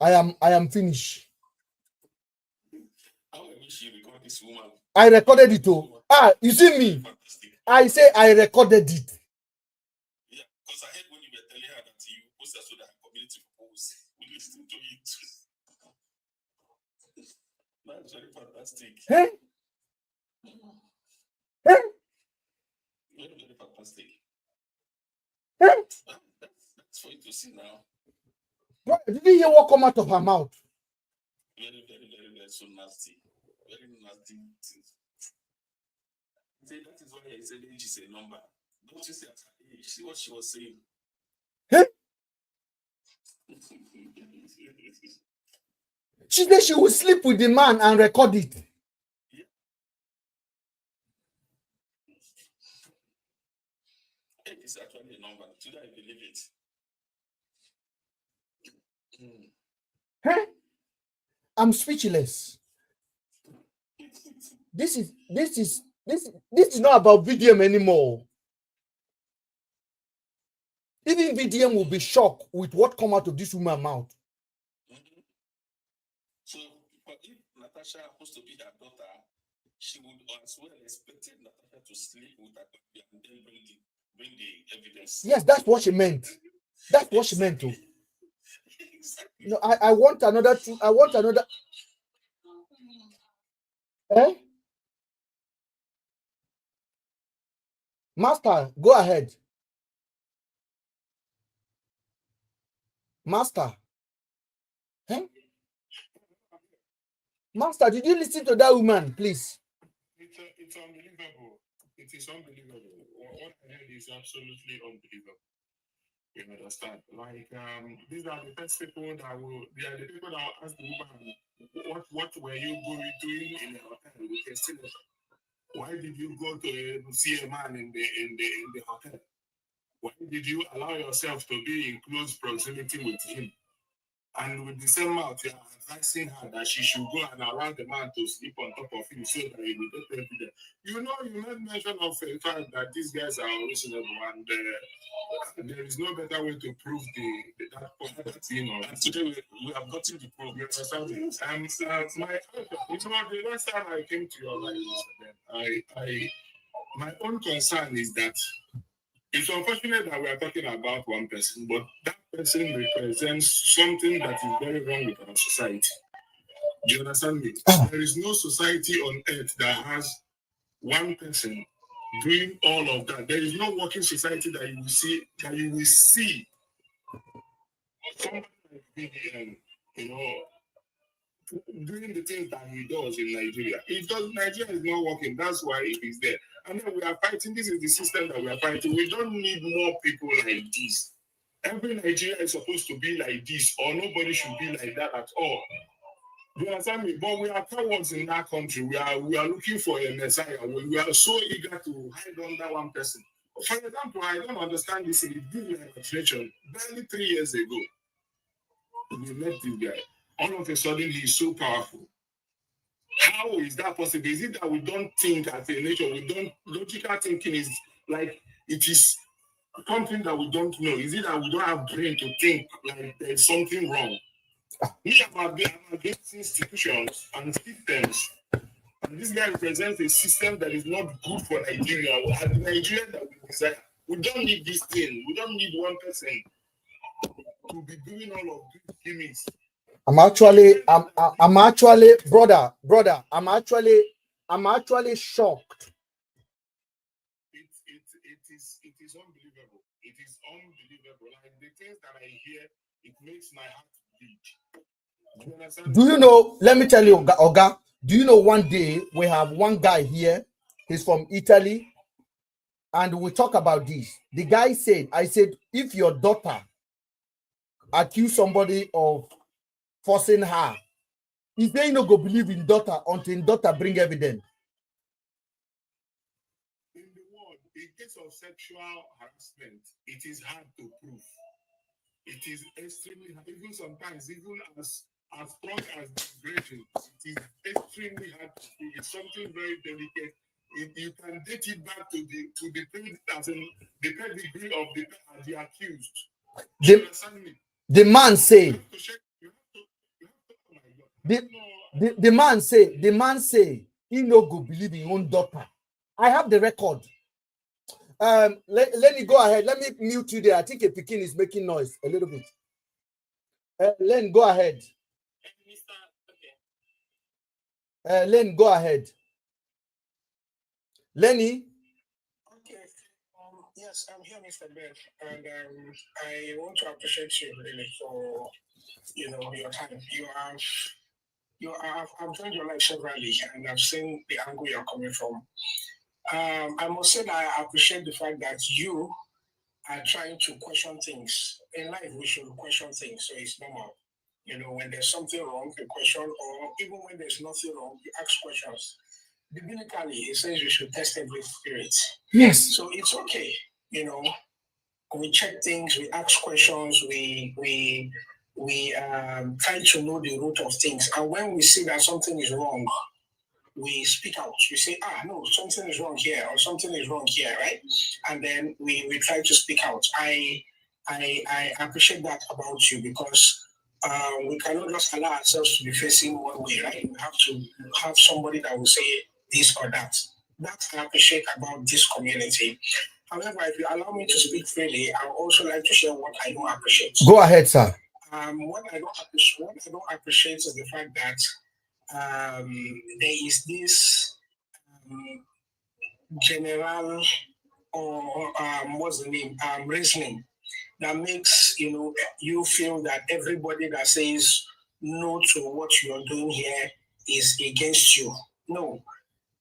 I am finished. How I wish you record this woman. I recorded it too. You see me? Fantastic. I say I recorded it. Yeah, because I heard when you were telling her that you posted so that her community will listen to it. That's very fantastic. Hey? Very, very fantastic. Hey? That's for you to see now. Bro, did you hear what come out of her mouth? Very, very, very, very so nasty. Very nasty things. That is why I said age is a number. Don't you say at her age? See what she was saying. Hey? She said she would sleep with the man and record it. Yeah. Age is actually a number. Today I believe it. Hey? I'm speechless. This is not about VDM anymore. Even VDM will be shocked with what come out of this woman's mouth. So, but if Natasha happens to be her daughter, she would as well expect Natasha to sleep with her baby and then bring the evidence. Yes, that's what she meant. That's what she meant too. No, I want another two. I want another. Eh? Master, go ahead. Master. Eh? Master, did you listen to that woman, please? It's unbelievable. It is unbelievable. What I heard is absolutely unbelievable. You understand? Like, these are the first people that they are the people that will ask the woman, what were you doing in the hotel with a senator? Why did you go to see a man in the hotel? Why did you allow yourself to be in close proximity with him? And with the same mouth, you are advising her that she should go and allow the man to sleep on top of him so that he will get evidence. You know, you made mention of the fact that these guys are unreasonable and there is no better way to prove that point. And today we have gotten the proof. You understand? The last time I came to your life, my own concern is that It's unfortunate that we are talking about one person, but that person represents something that is very wrong with our society. Do you understand me? There is no society on earth that has one person doing all of that. There is no working society that you will see somebody like VDM, doing the things that he does in Nigeria. Nigeria is not working. That's why it is there. And then we are fighting. This is the system that we are fighting. We don't need more people like this. Every Nigeria is supposed to be like this, or nobody should be like that at all. Do you understand me? But we are cowards in that country. We are looking for a messiah. We are so eager to hide under one person. For example, I don't understand this in the administration. Barely 3 years ago, we met this guy. All of a sudden, he's so powerful. How is that possible? Is it that we don't think as a nation? Logical thinking is like it is something that we don't know. Is it that we don't have brain to think like there's something wrong? Me, I'm against institutions and systems. And this guy represents a system that is not good for Nigeria. The Nigeria that we desire. We don't need this thing. We don't need one person to be doing all of these gimmicks. I'm actually shocked. It is unbelievable. It is unbelievable. Like the things that I hear, it makes my heart bleed. Do you know? Let me tell you, Oga. Do you know one day we have one guy here? He's from Italy, and we talk about this. The guy said, "I said, if your daughter accuse somebody of forcing her, is they no go believe in daughter until daughter bring evidence?" In the world, in case of sexual harassment, it is hard to prove. It is extremely hard. Even sometimes, even as strong as vibration, it is extremely hard to prove. It's something very delicate. You can date it back to the pedigree of the accused. The man say. The man say he no go believe in his own daughter. I have the record. Let me go ahead. Let me mute you there. I think a Pekin is making noise a little bit. Len, go ahead. Len, go ahead. Lenny. Okay. Yes, I'm here, MrBen, and I want to appreciate you really for your time. I've joined your life severally, and I've seen the angle you're coming from. I must say that I appreciate the fact that you are trying to question things. In life, we should question things, so it's normal. When there's something wrong, you question, or even when there's nothing wrong, you ask questions. Biblically, it says we should test every spirit. Yes. So it's okay, we check things, we ask questions, we try to know the root of things. And when we see that something is wrong, we speak out. We say, no, something is wrong here, or something is wrong here, right? And then we try to speak out. I appreciate that about you, because we cannot just allow ourselves to be facing one way, right? We have to have somebody that will say this or that. That I appreciate about this community. However, if you allow me to speak freely, I would also like to share what I don't appreciate. Go ahead, sir. What I don't appreciate is the fact that there is this general, or what's the name, reasoning that makes you feel that everybody that says no to what you're doing here is against you. No,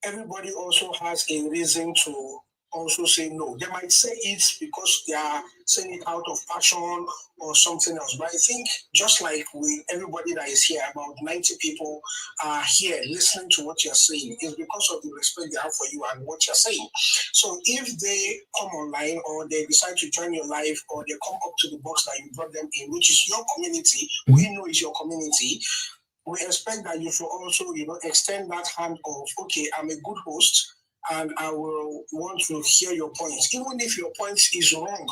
everybody also has a reason to also say no. They might say it because they are saying it out of passion or something else. But I think just like with everybody that is here, about 90 people are here listening to what you're saying, is because of the respect they have for you and what you're saying. So if they come online, or they decide to join your life, or they come up to the box that you brought them in, which is your community, we know is your community, we expect that you should also, extend that hand of, okay, I'm a good host, and I will want to hear your points, even if your point is wrong,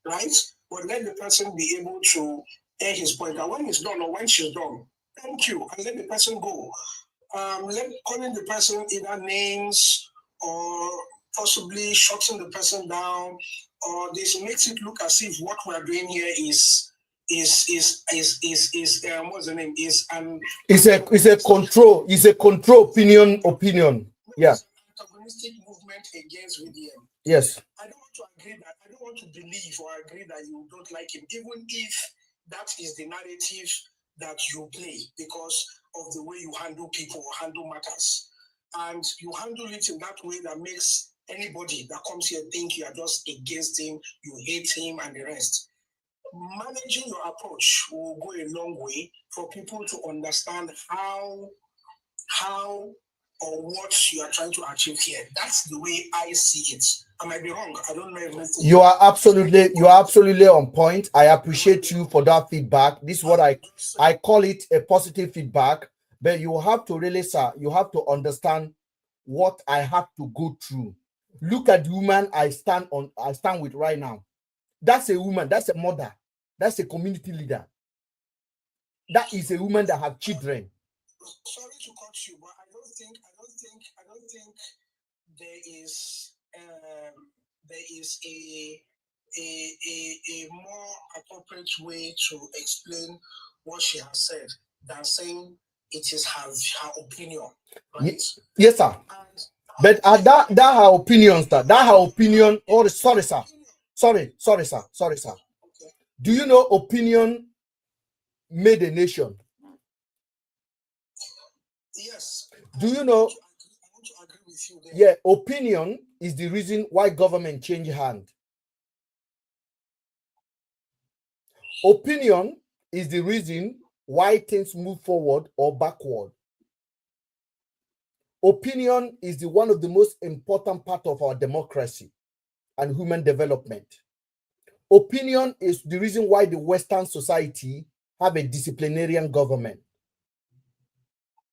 right? But let the person be able to air his point. And when he's done, or when she's done, thank you, and let the person go. Calling the person either names or possibly shutting the person down, or this makes it look as if what we're doing here is what's the name? It's a control opinion. Yeah. Antagonistic movement against VDM. Yes. I don't want to agree that I don't want to believe or agree that you don't like him, even if that is the narrative that you play because of the way you handle people or handle matters. And you handle it in that way that makes anybody that comes here think you are just against him, you hate him, and the rest. Managing your approach will go a long way for people to understand how or what you are trying to achieve here. That's the way I see it. I might be wrong. I don't know everything. You are absolutely on point. I appreciate you for that feedback. This is what I call it a positive feedback. But you have to really, sir, you have to understand what I have to go through. Look at the woman I stand with right now. That's a woman, that's a mother, that's a community leader. That is a woman that have children. Sorry to cut you, but I don't think there is a more appropriate way to explain what she has said than saying it is her opinion, right? Yes, sir. But that her opinion, sir. That her opinion. Oh, sorry, sir. Sorry, sir. Okay. Do you know opinion made a nation? Yes. Do you know? I want to agree with you there. Yeah, opinion is the reason why government change hand. Opinion is the reason why things move forward or backward. Opinion is one of the most important part of our democracy and human development. Opinion is the reason why the Western society have a disciplinarian government.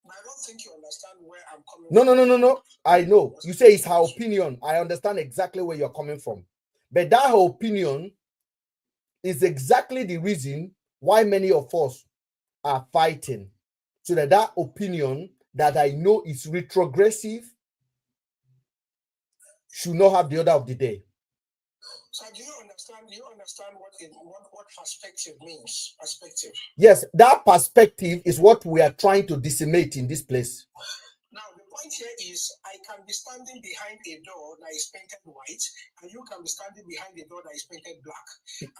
I don't think you understand where I'm coming from. No. I know. You say it's her opinion. I understand exactly where you're coming from. But that her opinion is exactly the reason why many of us are fighting. So that opinion that I know is retrogressive should not have the order of the day. So do you understand what perspective means? Perspective. Yes, that perspective is what we are trying to disseminate in this place. Now, the point here is I can be standing behind a door that is painted white, and you can be standing behind a door that is painted black.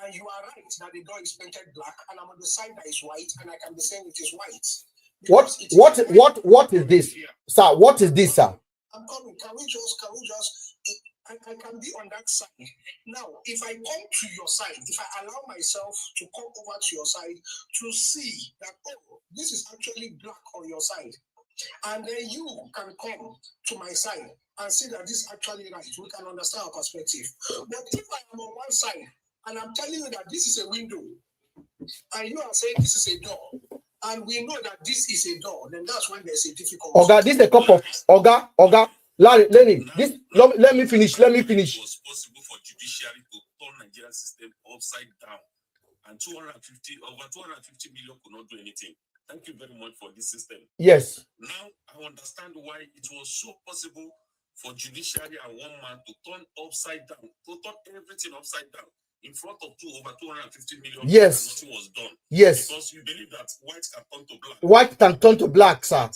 And you are right that the door is painted black, and I'm on the side that is white, and I can be saying it is white. What is this? Sir, what is this, sir? I'm coming. Can we just I can be on that side. Now, if I come to your side, if I allow myself to come over to your side to see that, oh, this is actually black on your side, and then you can come to my side and see that this is actually right, we can understand our perspective. But if I am on one side and I'm telling you that this is a window, and you are saying this is a door, and we know that this is a door, then that's when there's a difficulty. Oga, this is a cup of Oga. Lenny, let me finish. It was possible for judiciary to turn Nigerian system upside down, and over 250 million could not do anything. Thank you very much for this system. Yes. Now I understand why it was so possible for judiciary and one man to turn upside down, to turn everything upside down in front of over 250 million. Yes. And nothing was done. Yes. Because you believe that white can turn to black. White can turn to black, sir.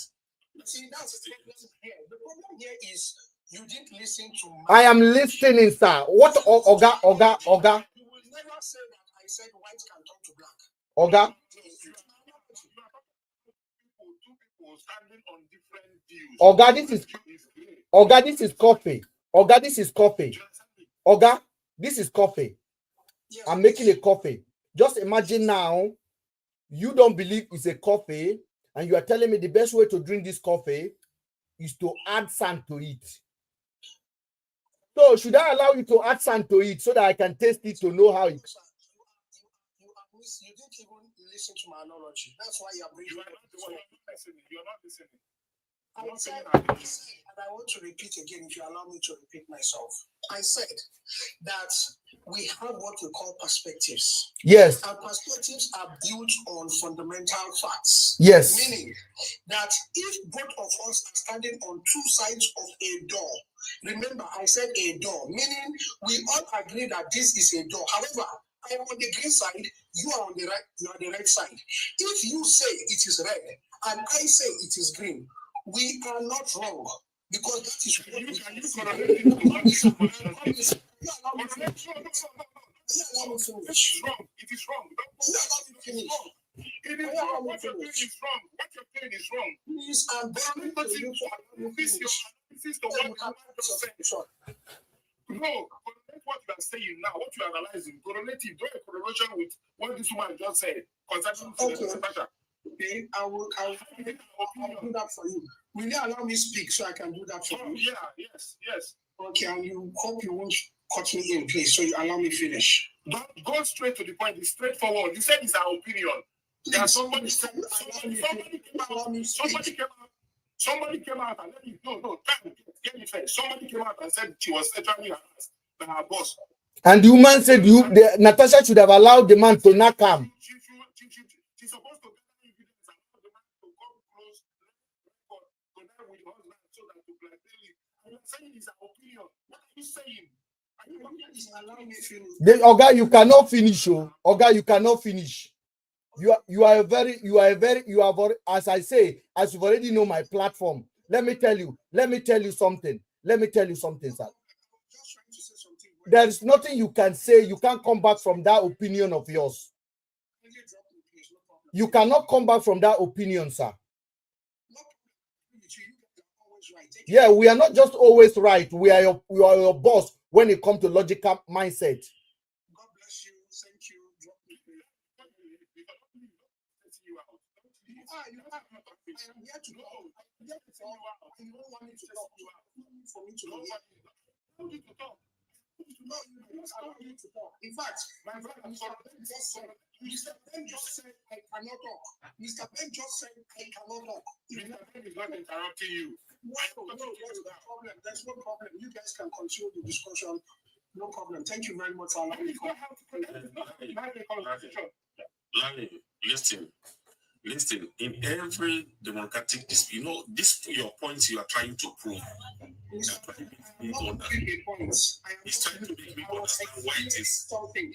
See, that's the problem here. The problem here is you didn't listen to me. I am listening, sir. What, Oga? You will never say that I said white can turn to black. Oga? Oga, this is coffee. Oga, this is coffee. Oga, this is coffee. Yes. I'm making a coffee. Just imagine now, you don't believe it's a coffee, and you are telling me the best way to drink this coffee is to add sand to it. So should I allow you to add sand to it so that I can taste it to know how it? You didn't even listen to my analogy. That's why you're not listening. I said, and I want to repeat again, if you allow me to repeat myself. I said that we have what we call perspectives. Yes. And perspectives are built on fundamental facts. Yes. Meaning that if both of us are standing on two sides of a door, remember I said a door, meaning we all agree that this is a door. However, I am on the green side, you are on the right, you are on the right side. If you say it is red and I say it is green, we are not wrong because that is what we can It is wrong. It is wrong. It is wrong. What you're doing is wrong. What you're doing is wrong. Please, I'm begging you. This is the one you just said. No, correlate what you are saying now, what you are analyzing. Correlate it. Do a correlation with what this woman just said concerning Natasha. Okay, I will do that for you. Will you allow me speak so I can do that for you? Yeah, yes. Okay, and you hope you won't cut me in, please, so you allow me finish. Don't go straight to the point. It's straightforward. You said it's our opinion. There are somebody came out and let me get me first. Somebody came out and said she was sexually harassed by her boss. And the woman said Natasha should have allowed the man to not come. She's supposed to get evidence and allow the man to come close to them with the husband so that to blackmail it. And you're saying it's our opinion. What are you saying? Oga, you cannot finish. Oga, you cannot finish. You are as I say, as you've already know my platform. Let me tell you something. Sir. There is nothing you can say. You can't come back from that opinion of yours. You cannot come back from that opinion, sir. Yeah, we are not just always right. We are your boss when it comes to logical mindset. God bless you. Thank you. I am here to talk. You don't want me to talk. For me to talk. No, you don't allow me to talk. In fact, my brother Mr. Ben just said I cannot talk. Mr. Ben just said I cannot talk. Mr. Ben is not interrupting you. What's the problem? There's no problem. You guys can continue the discussion. No problem. Thank you very much for allowing me to Larry, listen. In every democratic dispute, this your points you are trying to prove. He's trying to make people understand why it is possible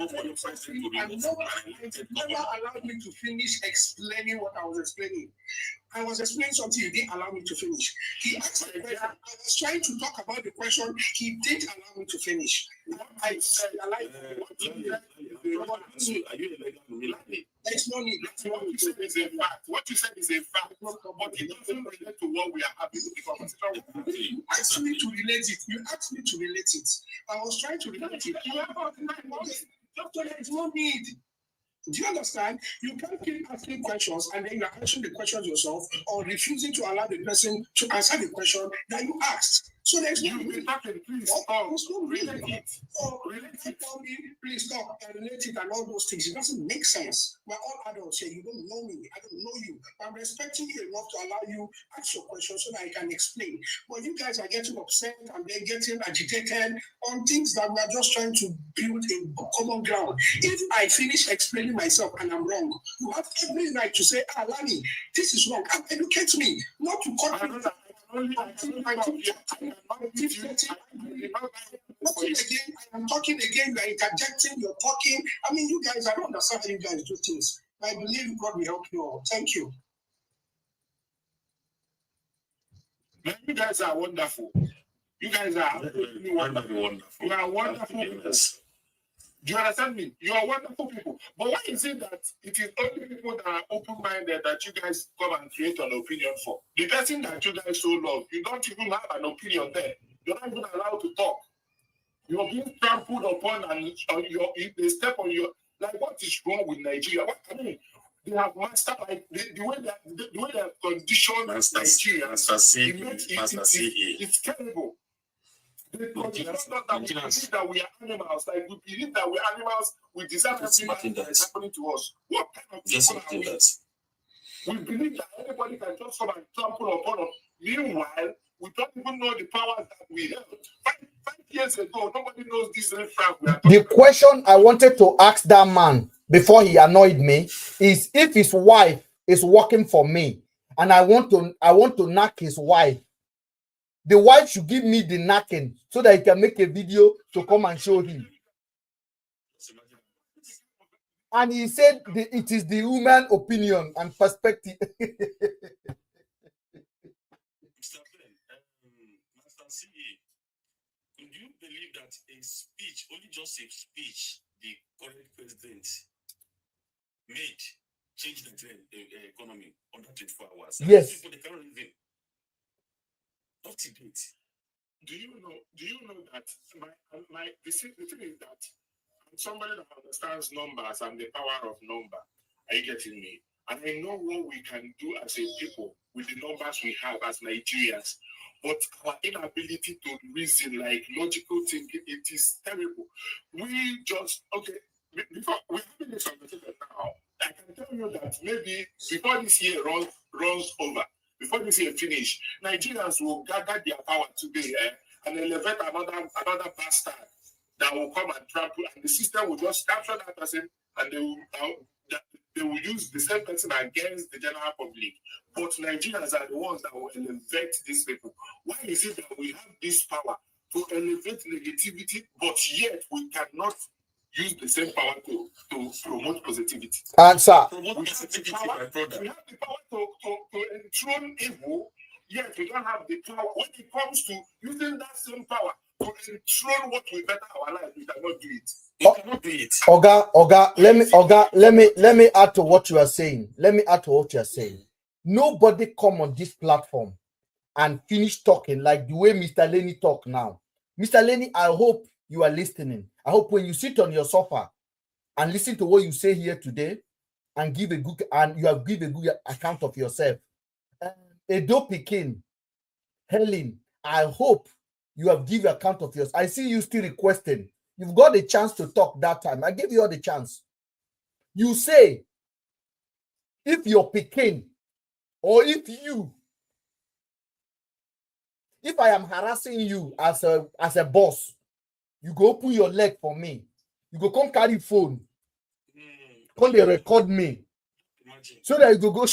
for the president to be never allowed me to finish explaining what I was explaining. I was explaining something he didn't allow me to finish. He asked me a question. I was trying to talk about the question. He didn't allow me to finish. I said, are you illegal? There's no need. What you said is a fact. What you said is a fact. But it doesn't relate to what we are having with the conversation. You asked me to relate it. I was trying to relate it. There's no need. Do you understand? You can't keep asking questions and then you're answering the questions yourself or refusing to allow the person to answer the question that you asked. So there's no need. Please stop and relate it and all those things. It doesn't make sense. We're all adults here. You don't know me. I don't know you. I'm respecting you enough to allow you ask your questions so that I can explain. But you guys are getting upset and then getting agitated on things that we are just trying to build a common ground. If I finish explaining myself and I'm wrong, you have every right to say, Lani, this is wrong. And educate me, not to cut me. I'm talking again, you're interjecting, you're talking. I mean, you guys, I don't understand how you guys do things. I believe God will help you all. Thank you. You guys are wonderful. You guys are wonderful. You are wonderful people. Do you understand me? You are wonderful people. But why is it that it is only people that are open-minded that you guys come and create an opinion for? The person that you guys so love, you don't even have an opinion there. You're not even allowed to talk. You're being trampled upon and they step on your... Like, what is wrong with Nigeria? I mean, they have mastered, like, the way they have conditioned Nigeria. It's terrible. They believe that we are animals. Like, we believe that we're animals. We deserve everything that is happening to us. What kind of people are we? We believe that anybody can just come and trample upon us. Meanwhile, we don't even know the powers that we have. Five years ago, nobody knows this fact. The question I wanted to ask that man before he annoyed me is if his wife is working for me and I want to knock his wife, the wife should give me the knocking so that he can make a video to come and show him. And he said it is the human opinion and perspective. Master CA, do you believe that a speech, only just a speech, the current president made change the economy under 24 hours? Yes. People, they can't reason. Up to date. Do you know that the thing is that I'm somebody that understands numbers and the power of number. Are you getting me? And I know what we can do as a people with the numbers we have as Nigerians. But our inability to reason, like logical thinking, it is terrible. We just, before we're having this conversation now, I can tell you that maybe before this year runs over, before this year finish, Nigerians will gather their power today and elevate another bastard that will come and trample, and the system will just capture that person, and they will use the same person against the general public. But Nigerians are the ones that will elevate these people. Why is it that we have this power to elevate negativity, but yet we cannot use the same power to promote positivity? Answer. We have the power to enthrone evil, yet we don't have the power. When it comes to using that same power to enthrone what will better our life, we cannot do it. We cannot do it. Oga, let me add to what you are saying. Nobody come on this platform and finish talking like the way Mr. Lenny talk now. Mr. Lenny, I hope you are listening. I hope when you sit on your sofa and listen to what you say here today and give a good account of yourself. Edo Pikin, Helen, I hope you have given account of yours. I see you still requesting. You've got a chance to talk that time. I gave you all the chance. You say, if you're Pikin, or if I am harassing you as a boss, you go open your leg for me. You go come carry phone. Come they record me. Imagine. So that you go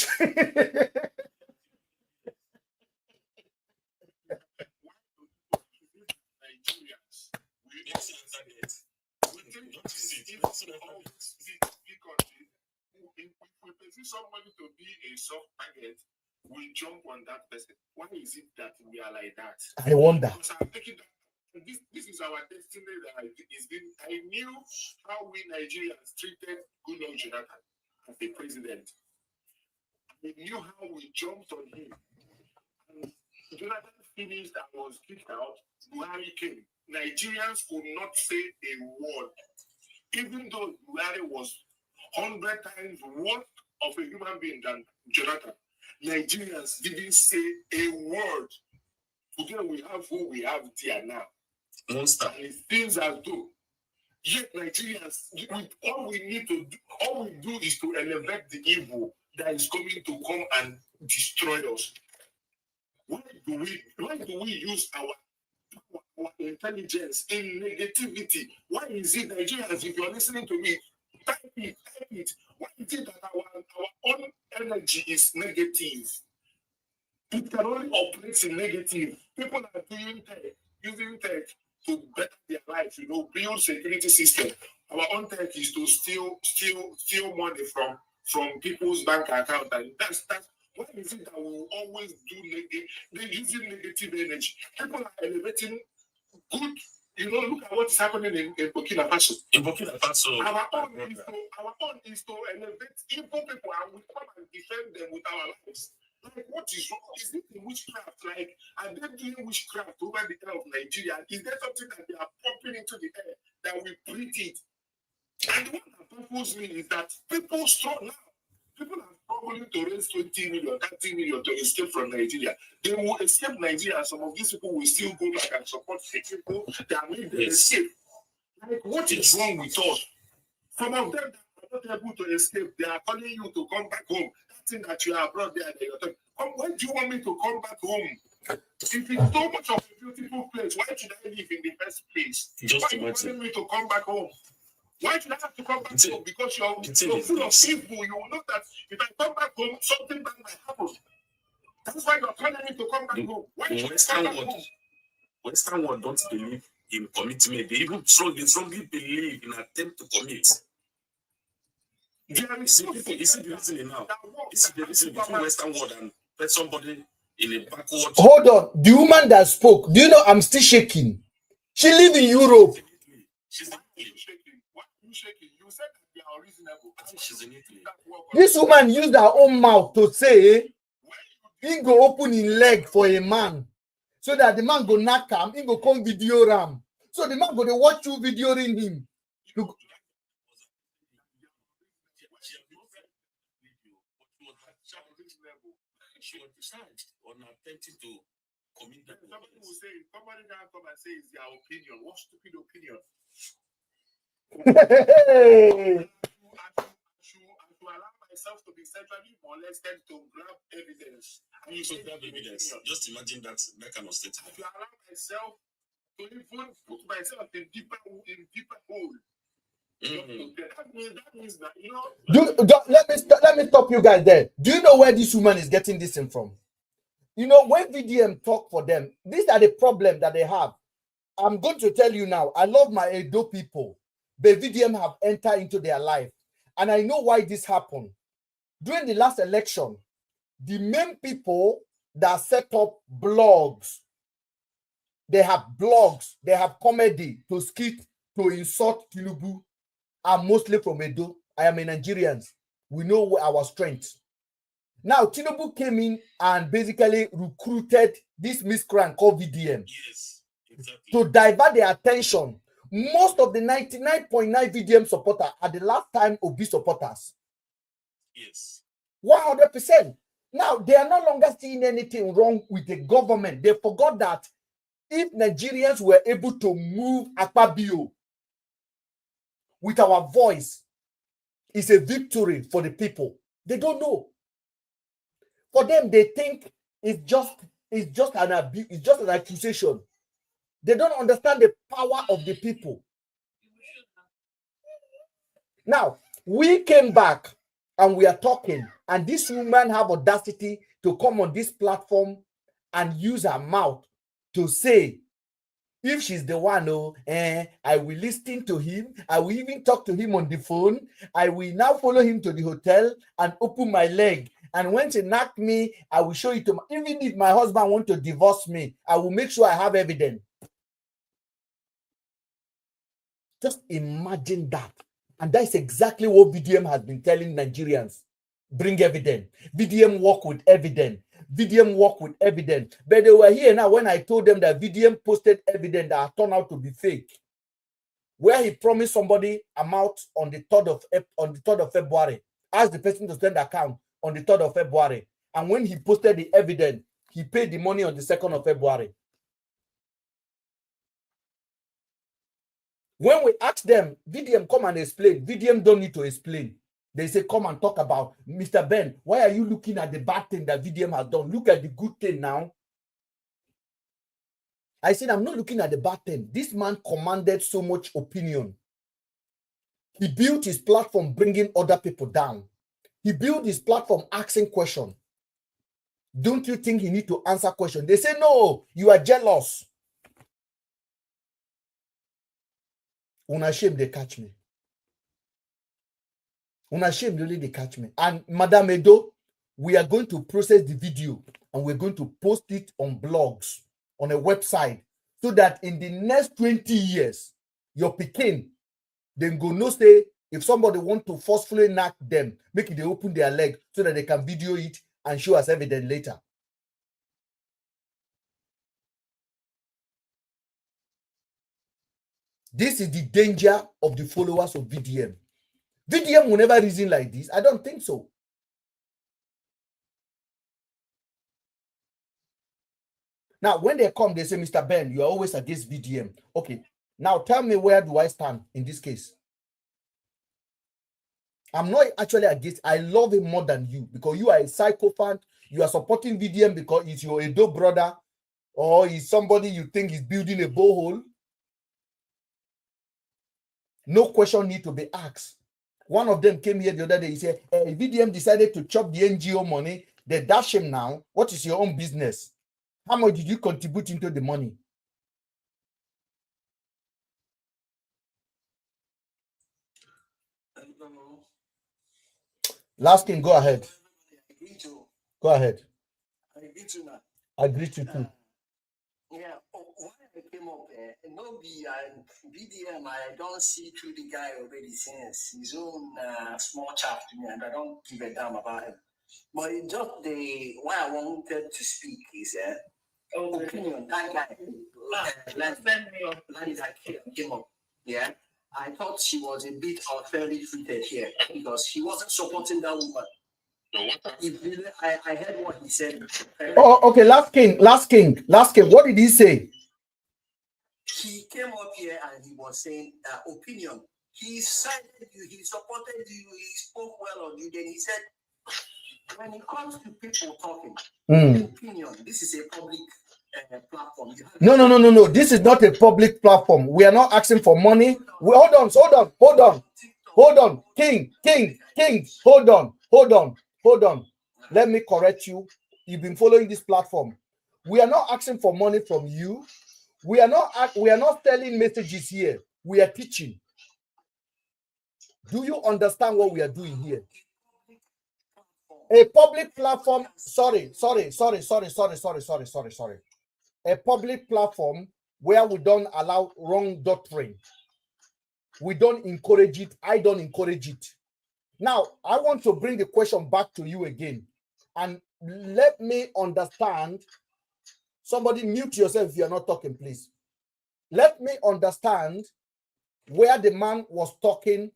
If we perceive somebody to be a soft target, we jump on that person. Why is it that we are like that? I wonder. Because I'm thinking that this is our destiny that is being. I knew how we Nigerians treated Goodluck Jonathan as the president. I knew how we jumped on him. And Jonathan finished and was kicked out. Buhari came. Nigerians could not say a word. Even though Buhari was 100 times worse of a human being than Jonathan, Nigerians didn't say a word. Today we have who we have there now. Monster. And it feels as though, yet Nigerians, all we do is to elevate the evil that is coming to come and destroy us. Why do we use our intelligence in negativity? Why is it Nigerians, if you're listening to me, type it. Why is it that our own energy is negative? It can only operate in negative. People are using tech to better their life, build security system. Our own tech is to steal money from people's bank account, and that's why is it that we will always do they're using negative energy? People are elevating good. Look at what's happening in Burkina Faso. Our own is to elevate evil people, and we come and defend them with our lives. Like, what is wrong? Is it witchcraft? Like, are they doing witchcraft over the air of Nigeria? Is there something that they are pumping into the air that we breathe it? And what that baffles me is that people struggle now. People are struggling to raise 20 million, 30 million to escape from Nigeria. They will escape Nigeria, and some of these people will still go back and support the people that made them escape. Like, what is wrong with us? Some of them that are not able to escape, they are calling you to come back home. thing that you are abroad there, and you're talking. When do you want me to come back home? If it's so much of a beautiful place, why should I live in the first place? Just why do you want me to come back home? Why should I have to come back home? Because you're full of evil. You will know that if I come back home, something bad might happen. That's why you're telling me to come back home. Why should I come back home? Western world don't believe in commitment. They even strongly believe in attempt to commit. You see the reasoning now. This is the reason between Western world and let somebody in a backward. Hold on. The woman that spoke, do you know I'm still shaking? She live in Europe. She's shaking. Why are you shaking? You said that they are reasonable. I think she's in Italy. This woman used her own mouth to say he go open his leg for a man so that the man go knock him, he go come video ram. So the man go to watch you videoing him. She was charged on attempting to commit that. Somebody will say, somebody now come and say it's their opinion. What stupid opinion? Hey. I should allow myself to be centrally molested to grab evidence. And you should grab evidence. Just imagine that kind of state. I should allow myself to even put myself in deeper hole. That means that, you know. Let me stop you guys there. Do you know where this woman is getting this in from? You know, when VDM talk for them, these are the problem that they have. I'm going to tell you now, I love my Edo people, but VDM have entered into their life. And I know why this happened. During the last election, the main people that set up blogs, they have blogs, they have comedy to skit, to insult Tinubu, are mostly from Edo. I am a Nigerian. We know our strengths. Now, Tinubu came in and basically recruited this miscreant called VDM. Yes, exactly. To divert their attention. Most of the 99.9 VDM supporters are the last time Obi supporters. Yes. 100%. Now, they are no longer seeing anything wrong with the government. They forgot that if Nigerians were able to move Akpabio with our voice, it's a victory for the people. They don't know. For them, they think it's just an abuse, it's just an accusation. They don't understand the power of the people. Now, we came back and we are talking, and this woman have audacity to come on this platform and use her mouth to say, if she's the one, I will listen to him. I will even talk to him on the phone. I will now follow him to the hotel and open my leg. And when she knock me, I will show it to even if my husband want to divorce me, I will make sure I have evidence. Just imagine that. And that's exactly what VDM has been telling Nigerians. Bring evidence. VDM work with evidence. VDM work with evidence. But they were here now when I told them that VDM posted evidence that turned out to be fake. Where he promised somebody amount on the 3rd of February. Asked the person to send account on the 3rd of February. And when he posted the evidence, he paid the money on the 2nd of February. When we ask them, VDM come and explain. VDM don't need to explain. They say, come and talk about MrBen. Why are you looking at the bad thing that VDM has done? Look at the good thing now. I said, I'm not looking at the bad thing. This man commanded so much opinion. He built his platform bringing other people down. He built his platform asking questions. Don't you think he need to answer questions? They say, no, you are jealous. Una shame they catch me. Una shame really they catch me. And Madam Edo, we are going to process the video and we're going to post it on blogs, on a website, so that in the next 20 years, your Pekin, then go no say, if somebody want to forcefully knock them, make it they open their leg so that they can video it and show us evidence later. This is the danger of the followers of VDM. VDM will never reason like this. I don't think so. Now, when they come, they say, MrBen, you are always against VDM. Okay. Now, tell me, where do I stand in this case? I'm not actually against. I love him more than you because you are a psychophant. You are supporting VDM because he's your Edo brother or he's somebody you think is building a borehole. No question need to be asked. One of them came here the other day. He said, VDM decided to chop the NGO money. They dash him now. What is your own business? How much did you contribute into the money? Last thing, go ahead. Go ahead. I agree to now. I agree to too. Yeah, when I came up, no be VDM, I don't see through the guy already since his own small chat to me, and I don't give a damn about him. But it just the why I wanted to speak is opinion. That guy, Lanny that came up. Yeah, I thought she was a bit unfairly treated here because he wasn't supporting that woman. I heard what he said. Oh, okay. Last king. What did he say? He came up here and he was saying opinion. He cited you, he supported you, he spoke well on you. Then he said, when it comes to people talking, opinion, this is a public platform. No. This is not a public platform. We are not asking for money. Hold on. King. Hold on. Let me correct you. You've been following this platform. We are not asking for money from you. We are not selling messages here. We are teaching. Do you understand what we are doing here? A public platform. Sorry. A public platform where we don't allow wrong doctrine. We don't encourage it. I don't encourage it. Now, I want to bring the question back to you again. And let me understand. Somebody mute yourself if you're not talking, please. Let me understand where the man was talking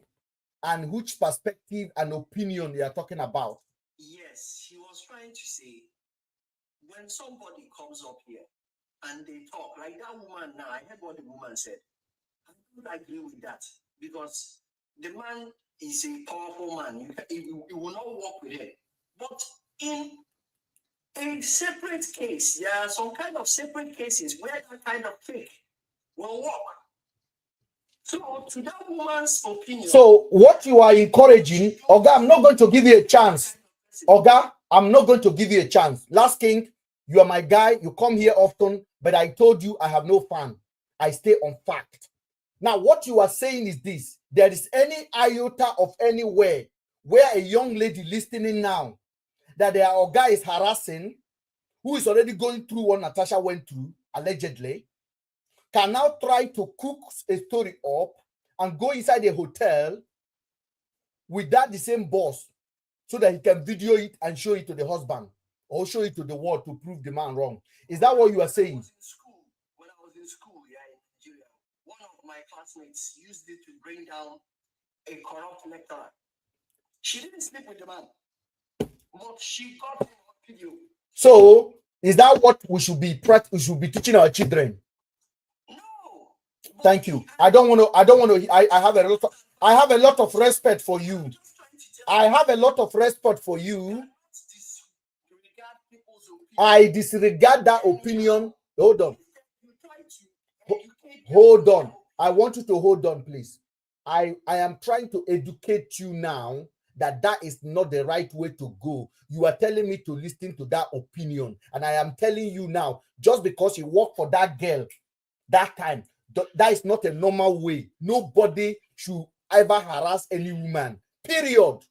and which perspective and opinion they are talking about. Yes, he was trying to say, when somebody comes up here and they talk, like that woman now, I heard what the woman said. I don't agree with that because the man is a powerful man. You will not work with him. But in a separate case, there are some kind of separate cases where that kind of trick will work. So, to that woman's opinion. So, what you are encouraging, Oga, I'm not going to give you a chance. Oga, I'm not going to give you a chance. Last king, you are my guy. You come here often, but I told you I have no fun. I stay on fact. Now, what you are saying is this. There is any iota of anywhere where a young lady listening now that their Oga is harassing, who is already going through what Natasha went through, allegedly, can now try to cook a story up and go inside a hotel without the same boss so that he can video it and show it to the husband or show it to the world to prove the man wrong. Is that what you are saying? When I was in school, yeah, in Nigeria, one of my classmates used it to bring down a corrupt lecturer. She didn't sleep with the man, but she got him on video. So, is that what we should be teaching our children? No. Thank you. I have a lot of respect for you. I have a lot of respect for you. I disregard that opinion. Hold on. I want you to hold on, please. I am trying to educate you now that is not the right way to go. You are telling me to listen to that opinion. And I am telling you now, just because you work for that girl that time, that is not a normal way. Nobody should ever harass any woman. Period.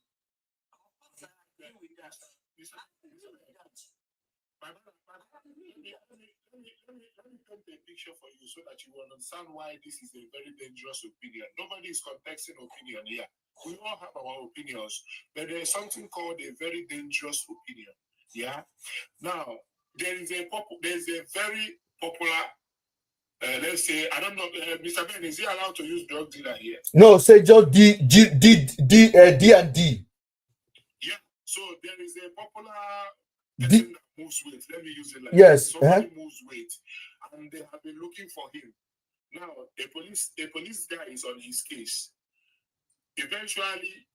For you so that you understand why this is a very dangerous opinion. Nobody is contesting opinion here. We all have our opinions, but there is something called a very dangerous opinion. Yeah. Now there is a very popular. Let's say I don't know, MrBen, is he allowed to use drug dealer here? No, say just D and D. Yeah. So there is a popular person that moves weight. Let me use it like yes. That. Somebody moves weight, and they have been looking for him. Now a police guy is on his case. Eventually,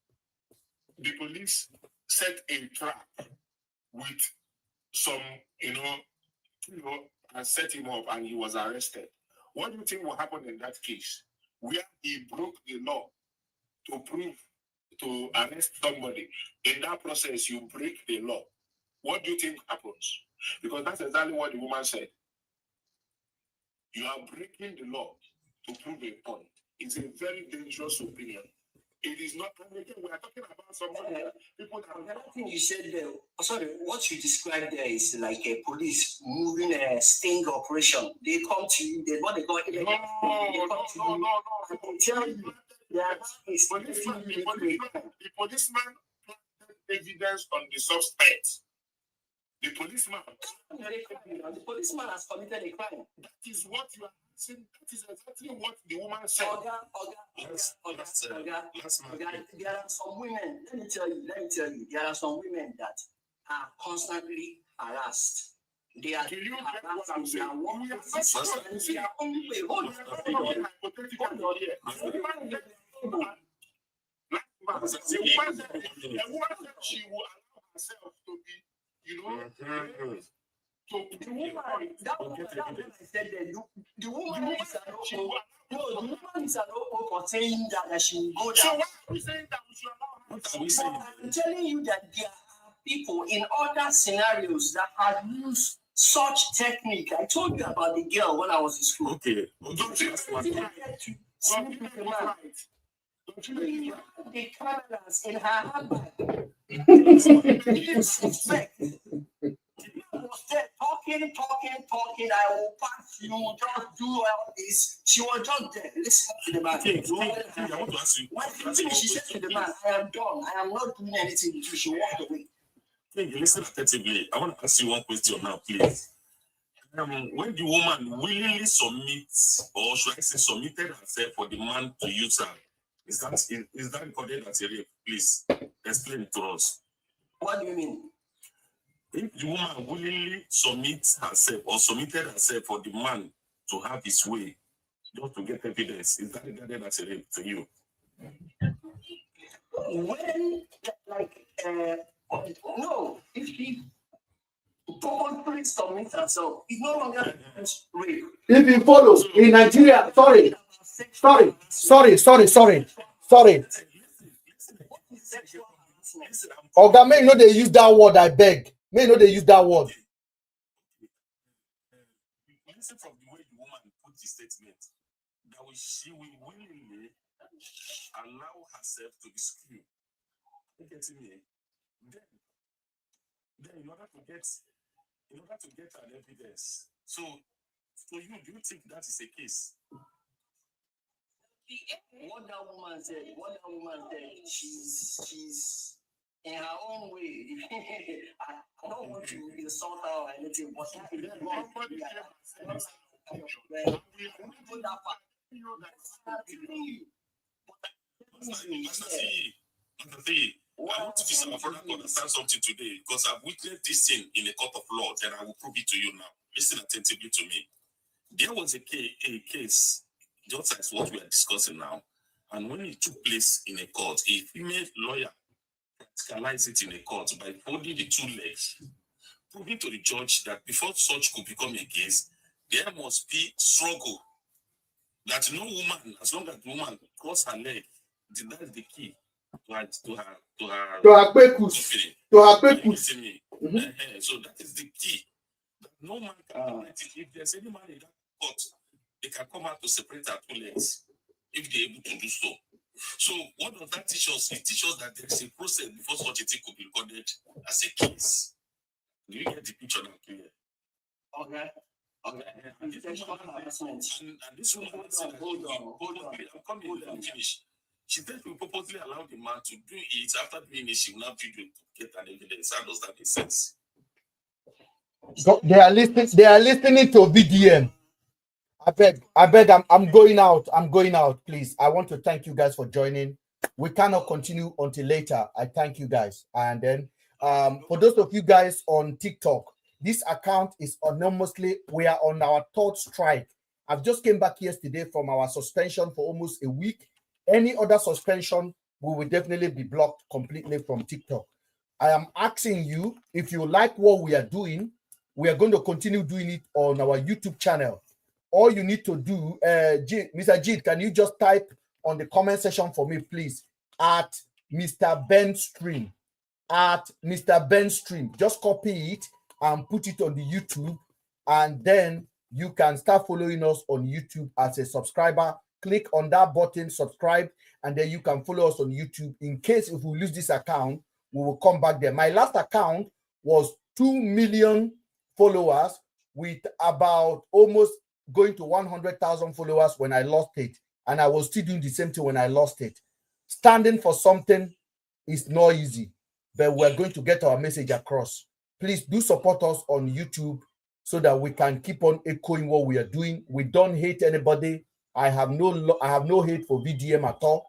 the police set a trap with some, and set him up and he was arrested. What do you think will happen in that case? Where he broke the law to arrest somebody. In that process, you break the law. What do you think happens? Because that's exactly what the woman said. You are breaking the law to prove a point. It's a very dangerous opinion. It is not. Again, we are talking about somebody. People that. Another thing you said there. Sorry, what you described there is like a police moving a sting operation. They come to you. They what they call it. No. They tell you that the policeman planted evidence on the suspect. The policeman. The policeman has committed a crime. That is what you are saying. That is exactly what the woman said. There are some women, let me tell you, there are some women that are constantly harassed. They are harassed. They are she will allow herself to be, the woman is an open for saying that she will go down. So why are we saying that we should allow her? I'm telling you that there are people in other scenarios that have used such technique. I told you about the girl when I was in school. Okay. The cameras in her handbag. Didn't suspect. Was there talking. I will pass you. Just do all this. She was just there. Listen to the man. I want to ask you. When she said to the man, "I am done. I am not doing anything with you," she walked away. You listen attentively. I want to ask you one question now, please. When the woman willingly submits, or should I say submitted herself for the man to use her, is that recorded as a rape? Please explain it to us. What do you mean? If the woman willingly submits herself or submitted herself for the man to have his way, just to get evidence, is that regarded as a rape to you? When, no, if she purposefully submits herself, it's no longer rape. If you follow in Nigeria, sorry. Oga, may they use that word, I beg. May they use that word. Listen from the way the woman put the statement, that she will willingly allow herself to be screwed. You get me? Then in order to get an evidence. So you do you think that is a case? What that woman said, she's in her own way. I don't want to insult her or anything, but I want to see our to understand something today, because I've witnessed this thing in a court of law, and I will prove it to you now. Listen attentively to me. There was a case, just as what we are discussing now, and when it took place in a court, a female lawyer practicalized it in a court by folding the two legs, proving to the judge that before such could become a case, there must be struggle. That no woman, as long as the woman cross her leg, that is the key to her pekus. So that is the key. No man can if there's any man in that court, they can come out to separate our two legs if they're able to do so. So what does that teach us? It teaches us that there is a process before such a thing could be recorded as a case. Do you get the picture now clear? Okay. And this woman said, hold on, I'm coming to finish. She said we purposely allow the man to do it. After doing it, she will not video to get an evidence. How does that make sense? They are listening to VDM. I beg, I'm going out, please. I want to thank you guys for joining. We cannot continue until later. I thank you guys. And then for those of you guys on TikTok, this account is anonymously. We are on our third strike. I've just came back yesterday from our suspension for almost a week. Any other suspension we will definitely be blocked completely from TikTok. I am asking you, if you like what we are doing, we are going to continue doing it on our YouTube channel. All you need to do, Mr. Jid, can you just type on the comment section for me, please, at MrBen Stream, at MrBen Stream. Just copy it and put it on the YouTube, and then you can start following us on YouTube as a subscriber. Click on that button, subscribe, and then you can follow us on YouTube. In case if we lose this account, we will come back there. My last account was 2 million followers with about almost going to 100,000 followers when I lost it. And I was still doing the same thing when I lost it. Standing for something is not easy, but we're going to get our message across. Please do support us on YouTube so that we can keep on echoing what we are doing. We don't hate anybody. I have no hate for VDM at all.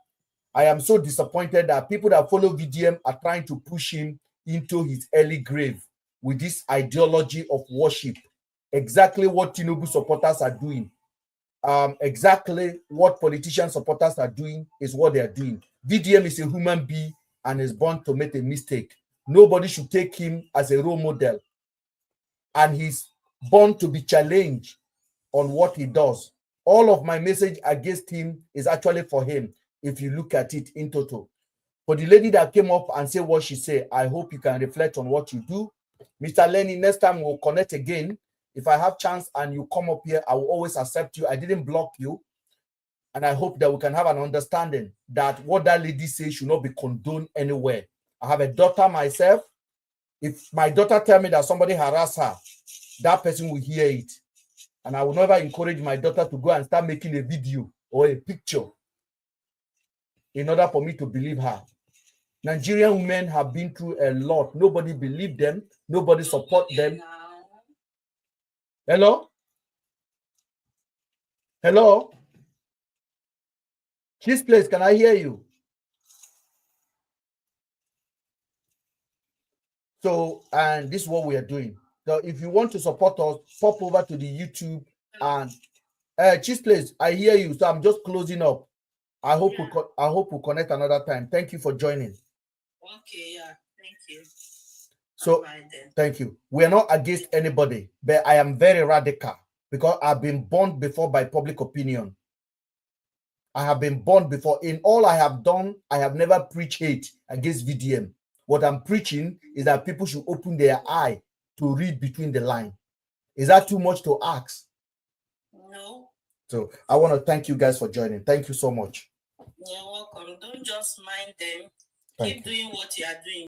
I am so disappointed that people that follow VDM are trying to push him into his early grave with this ideology of worship. Exactly what Tinubu supporters are doing. Exactly what politician supporters are doing is what they are doing. VDM is a human being and is born to make a mistake. Nobody should take him as a role model. And he's born to be challenged on what he does. All of my message against him is actually for him, if you look at it in total. For the lady that came up and said what she said, I hope you can reflect on what you do. Mr. Lenny, next time we'll connect again. If I have chance and you come up here, I will always accept you. I didn't block you. And I hope that we can have an understanding that what that lady says should not be condoned anywhere. I have a daughter myself. If my daughter tell me that somebody harass her, that person will hear it. And I will never encourage my daughter to go and start making a video or a picture in order for me to believe her. Nigerian women have been through a lot. Nobody believed them. Nobody support them. Hello? Hello? This place, can I hear you? So, and this is what we are doing. So if you want to support us, pop over to the YouTube and Cheese Place, I hear you. So I'm just closing up. I hope we'll connect another time. Thank you for joining. Okay, yeah, thank you. So thank you. We are not against anybody, but I am very radical because I've been burned before by public opinion. I have been burned before. In all I have done, I have never preached hate against VDM. What I'm preaching is that people should open their eye to read between the lines. Is that too much to ask? No. So I want to thank you guys for joining. Thank you so much. You're welcome. Don't just mind them. Thank Keep doing what you are doing.